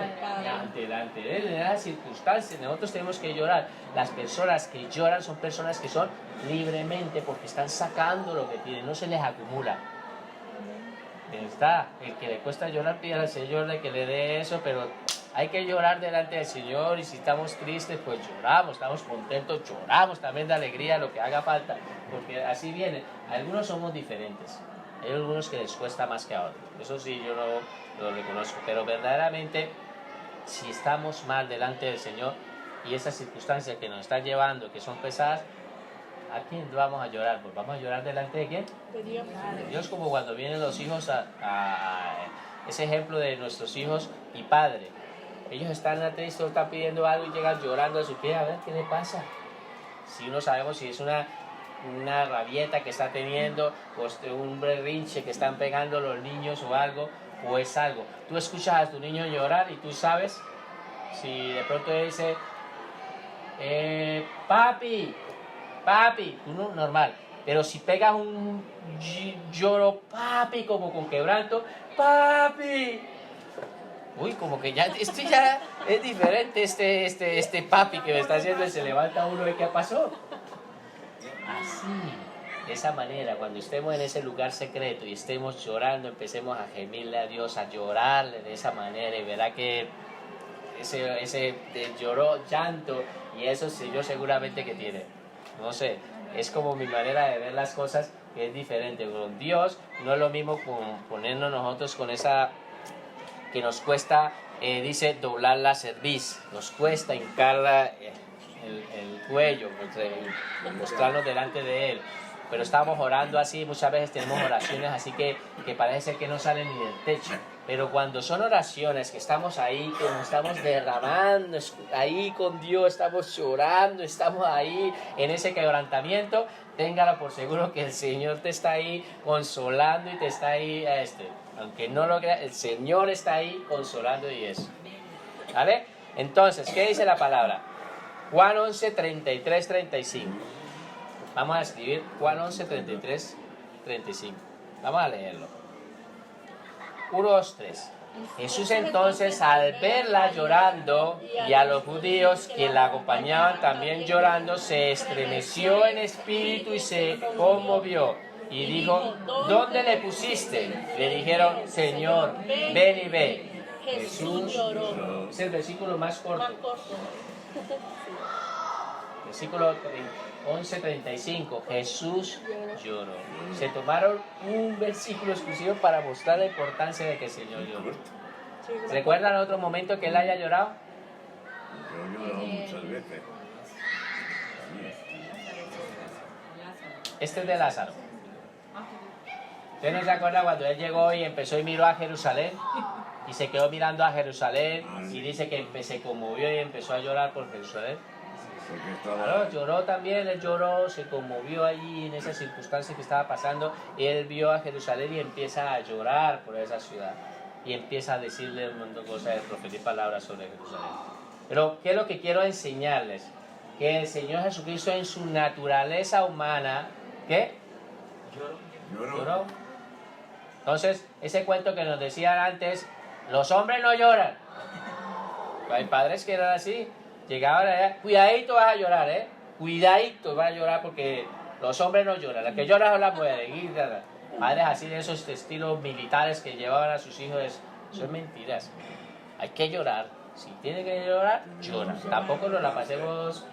delante de Él, en las circunstancias. Nosotros tenemos que llorar. Las personas que lloran son personas que son libremente porque están sacando lo que tienen, no se les acumula. Está, el que le cuesta llorar, pide al Señor de que le dé eso, pero hay que llorar delante del Señor, y si estamos tristes, pues lloramos, estamos contentos, lloramos también de alegría, lo que haga falta, porque así viene. Algunos somos diferentes, hay algunos que les cuesta más que a otros, eso sí yo no lo reconozco, pero verdaderamente si estamos mal delante del Señor y esas circunstancias que nos están llevando, que son pesadas, ¿a quién vamos a llorar? Pues vamos a llorar delante de ¿quién? De Dios. De Dios, como cuando vienen los hijos a ese ejemplo de nuestros hijos y padre. Ellos están tristes, están pidiendo algo y llegan llorando a su pie, a ver qué le pasa. Si no sabemos si es una rabieta que está teniendo, pues un berrinche que están pegando los niños o algo, o es algo. Tú escuchas a tu niño llorar y tú sabes si de pronto dice, papi, tú no, normal. Pero si pegas un lloro, papi, como con quebranto, papi. Uy, como que ya, esto ya es diferente, este papi que me está haciendo, y se levanta uno y ¿qué pasó? Así, de esa manera, cuando estemos en ese lugar secreto y estemos llorando, empecemos a gemirle a Dios, a llorarle de esa manera, y verá que ese lloró, llanto, y eso yo seguramente que tiene. No sé, es como mi manera de ver las cosas, que es diferente. Con Dios no es lo mismo con ponernos nosotros con esa que nos cuesta, dice, doblar la cerviz, nos cuesta hincar el cuello, mostrarnos delante de Él. Pero estamos orando así, muchas veces tenemos oraciones así que parece ser que no salen ni del techo. Pero cuando son oraciones que estamos ahí, que nos estamos derramando, ahí con Dios, estamos llorando, estamos ahí en ese quebrantamiento, téngalo por seguro que el Señor te está ahí consolando y te está ahí, aunque no lo creas, el Señor está ahí consolando y eso. ¿Vale? Entonces, ¿qué dice la palabra? Juan 11, 33, 35. Vamos a escribir Juan 11, 33, 35. Vamos a leerlo. 1, 2, 3. Jesús entonces, al verla llorando y a los judíos que la acompañaban también llorando, se estremeció en espíritu y se conmovió. Y dijo, ¿dónde le pusiste? Le dijeron, Señor, ven y ve. Jesús lloró. Es el versículo más corto. Versículo 11:35. Jesús lloró. Se tomaron un versículo exclusivo para mostrar la importancia de que el Señor lloró. ¿Recuerdan otro momento que Él haya llorado? Yo he llorado muchas veces. Este es de Lázaro. ¿Usted no se acuerda cuando Él llegó y empezó y miró a Jerusalén? Y se quedó mirando a Jerusalén y dice que se conmovió y empezó a llorar por Jerusalén. Claro, lloró también, él lloró, se conmovió allí en esa circunstancia que estaba pasando. Él vio a Jerusalén y empieza a llorar por esa ciudad. Y empieza a decirle un montón de cosas, de proferir palabras sobre Jerusalén. Pero, ¿qué es lo que quiero enseñarles? Que el Señor Jesucristo en su naturaleza humana, ¿qué? Lloró. Entonces, ese cuento que nos decían antes, los hombres no lloran. Hay padres que eran así, llegaban allá, cuidadito vas a llorar, cuidadito vas a llorar porque los hombres no lloran, las que lloran son las mujeres. Padres así de esos estilos militares que llevaban a sus hijos, eso es mentiras. Hay que llorar, si tiene que llorar, llora. Tampoco nos la pasemos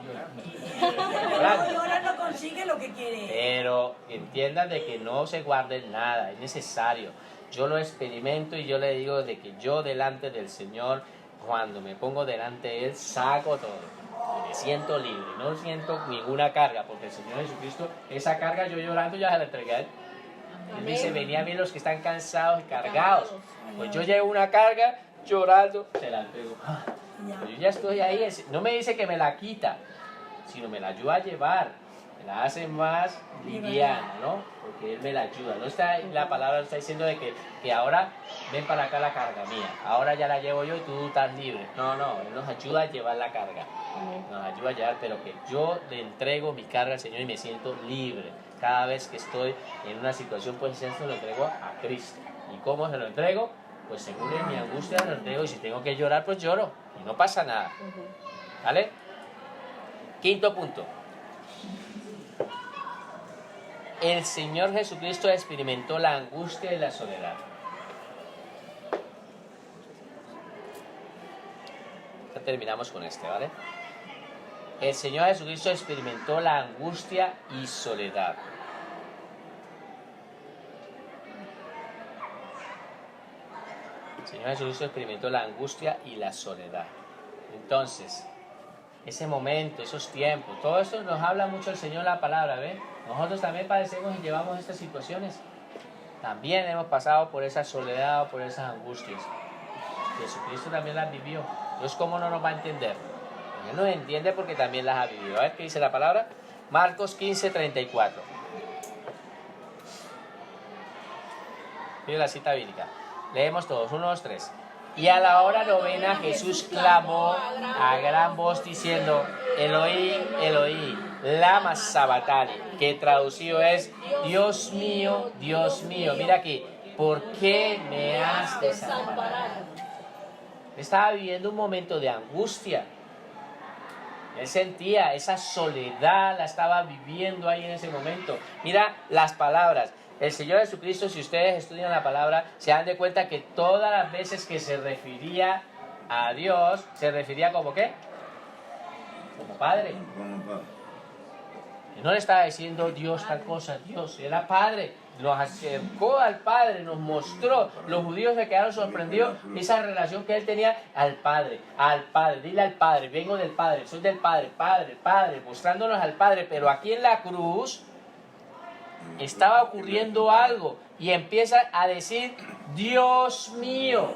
llorando. Llorar no consigue lo que quiere. Pero entiendan de que no se guarden nada, es necesario. Yo lo experimento y yo le digo de que yo delante del Señor, cuando me pongo delante de Él, saco todo. Y me siento libre, no siento ninguna carga, porque el Señor Jesucristo, esa carga yo llorando ya se la entregué a Él. Él dice, venid a mí los que están cansados y cargados. Pues yo llevo una carga llorando, se la entrego. Pero yo ya estoy ahí, no me dice que me la quita, sino me la ayuda a llevar, me la hace más liviana, ¿no? Porque Él me la ayuda. No está, la palabra está diciendo de que ahora ven para acá la carga mía, ahora ya la llevo yo y tú estás libre. No, Él nos ayuda a llevar la carga, nos ayuda a llevar, pero que yo le entrego mi carga al Señor y me siento libre. Cada vez que estoy en una situación, pues eso lo entrego a Cristo. ¿Y cómo se lo entrego? Pues según en mi angustia lo entrego, y si tengo que llorar, pues lloro, y no pasa nada. ¿Vale? Quinto punto. El Señor Jesucristo experimentó la angustia y la soledad. Ya terminamos con este, ¿vale? El Señor Jesucristo experimentó la angustia y soledad. El Señor Jesucristo experimentó la angustia y la soledad. Entonces, ese momento, esos tiempos, todo esto nos habla mucho el Señor la palabra, ¿ven? Nosotros también padecemos y llevamos estas situaciones. También hemos pasado por esa soledad o por esas angustias. Jesucristo también las vivió. Entonces, ¿cómo no nos va a entender? Él nos entiende porque también las ha vivido. A ver qué dice la palabra. Marcos 15:34. Mira la cita bíblica. Leemos todos. 1, 2, 3. Y a la hora novena Jesús clamó a gran voz diciendo, Eloí, Eloí, lama sabactani, que traducido es, Dios mío, mira aquí, ¿por qué me has desamparado? Estaba viviendo un momento de angustia. Él sentía esa soledad, la estaba viviendo ahí en ese momento. Mira las palabras. El Señor Jesucristo, si ustedes estudian la palabra, se dan de cuenta que todas las veces que se refería a Dios, se refería como ¿qué? Como Padre. Y no le estaba diciendo Dios tal cosa, Dios era Padre. Nos acercó al Padre, nos mostró. Los judíos se quedaron sorprendidos esa relación que él tenía al Padre, dile al Padre, vengo del Padre, soy del Padre, Padre, mostrándonos al Padre. Pero aquí en la cruz estaba ocurriendo algo y empieza a decir, Dios mío.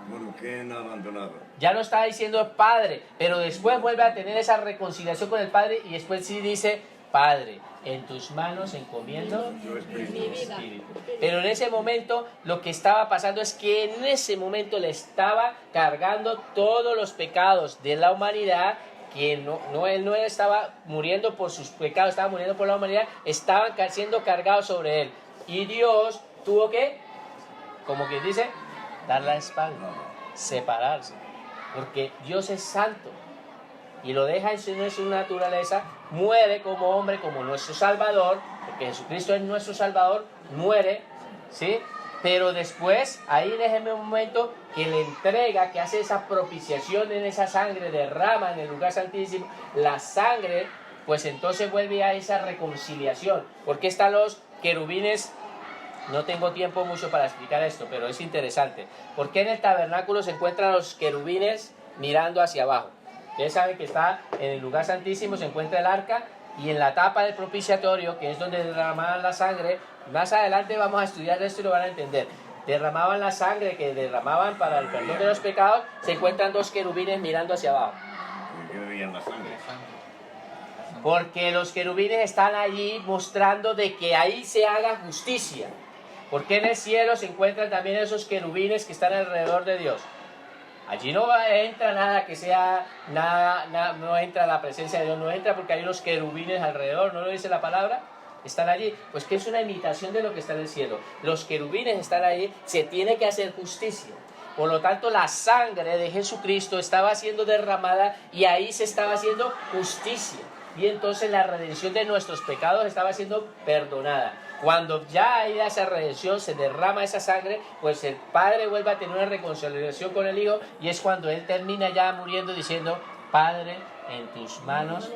¿Por qué no abandonado? Ya no estaba diciendo Padre, pero después vuelve a tener esa reconciliación con el Padre y después sí dice, Padre, en tus manos encomiendo mi espíritu. Pero en ese momento lo que estaba pasando es que en ese momento le estaba cargando todos los pecados de la humanidad, que él no estaba muriendo por sus pecados, estaba muriendo por la humanidad, estaban siendo cargados sobre él. Y Dios tuvo que, como quien dice, dar la espalda, separarse, porque Dios es santo y lo deja en su naturaleza, muere como hombre, como nuestro Salvador, porque Jesucristo es nuestro Salvador, muere, ¿sí? Pero después, ahí déjenme un momento, que le entrega, que hace esa propiciación en esa sangre, derrama en el lugar santísimo la sangre, pues entonces vuelve a esa reconciliación. ¿Por qué están los querubines? No tengo tiempo mucho para explicar esto, pero es interesante. ¿Por qué en el tabernáculo se encuentran los querubines mirando hacia abajo? Ustedes saben que está en el lugar santísimo, se encuentra el arca, y en la tapa del propiciatorio, que es donde derramaban la sangre, más adelante vamos a estudiar esto y lo van a entender. Derramaban la sangre que derramaban para el perdón de los pecados, se encuentran dos querubines mirando hacia abajo. qué veían la sangre? Porque los querubines están allí mostrando de que ahí se haga justicia. Porque en el cielo se encuentran también esos querubines que están alrededor de Dios. Allí no entra nada que sea, nada, no entra la presencia de Dios, no entra porque hay unos querubines alrededor, ¿no lo dice la palabra? Están allí, pues que es una imitación de lo que está en el cielo. Los querubines están allí, se tiene que hacer justicia. Por lo tanto, la sangre de Jesucristo estaba siendo derramada y ahí se estaba haciendo justicia. Y entonces la redención de nuestros pecados estaba siendo perdonada. Cuando ya hay esa redención, se derrama esa sangre, pues el Padre vuelve a tener una reconciliación con el Hijo y es cuando Él termina ya muriendo diciendo, Padre, en tus manos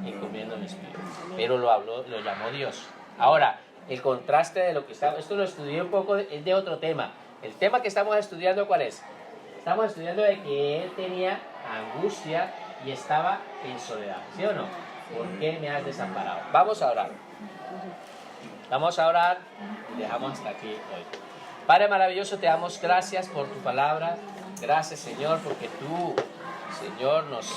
encomiendo mi espíritu. Pero lo llamó Dios. Ahora, el contraste de lo que está, esto lo estudié un poco, es de otro tema. El tema que estamos estudiando, ¿cuál es? Estamos estudiando de que Él tenía angustia y estaba en soledad, ¿sí o no? ¿Por qué me has desamparado? Vamos a orar. Vamos a orar y dejamos hasta aquí hoy. Padre maravilloso, te damos gracias por tu palabra. Gracias, Señor, porque tú, Señor, nos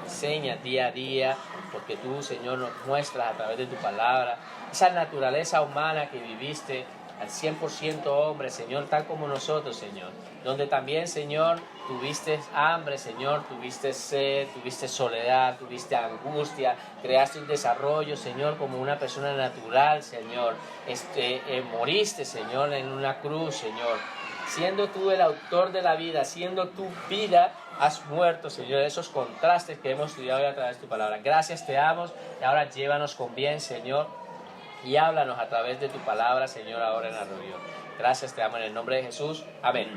enseñas día a día, porque tú, Señor, nos muestras a través de tu palabra esa naturaleza humana que viviste al 100% hombre, Señor, tal como nosotros, Señor. Donde también, Señor, tuviste hambre, Señor, tuviste sed, tuviste soledad, tuviste angustia, creaste un desarrollo, Señor, como una persona natural, Señor. Moriste, Señor, en una cruz, Señor. Siendo tú el autor de la vida, siendo tu vida, has muerto, Señor. Esos contrastes que hemos estudiado hoy a través de tu palabra. Gracias, te damos. Y ahora llévanos con bien, Señor. Y háblanos a través de tu palabra, Señor, ahora en la reunión. Gracias, te amo en el nombre de Jesús. Amén.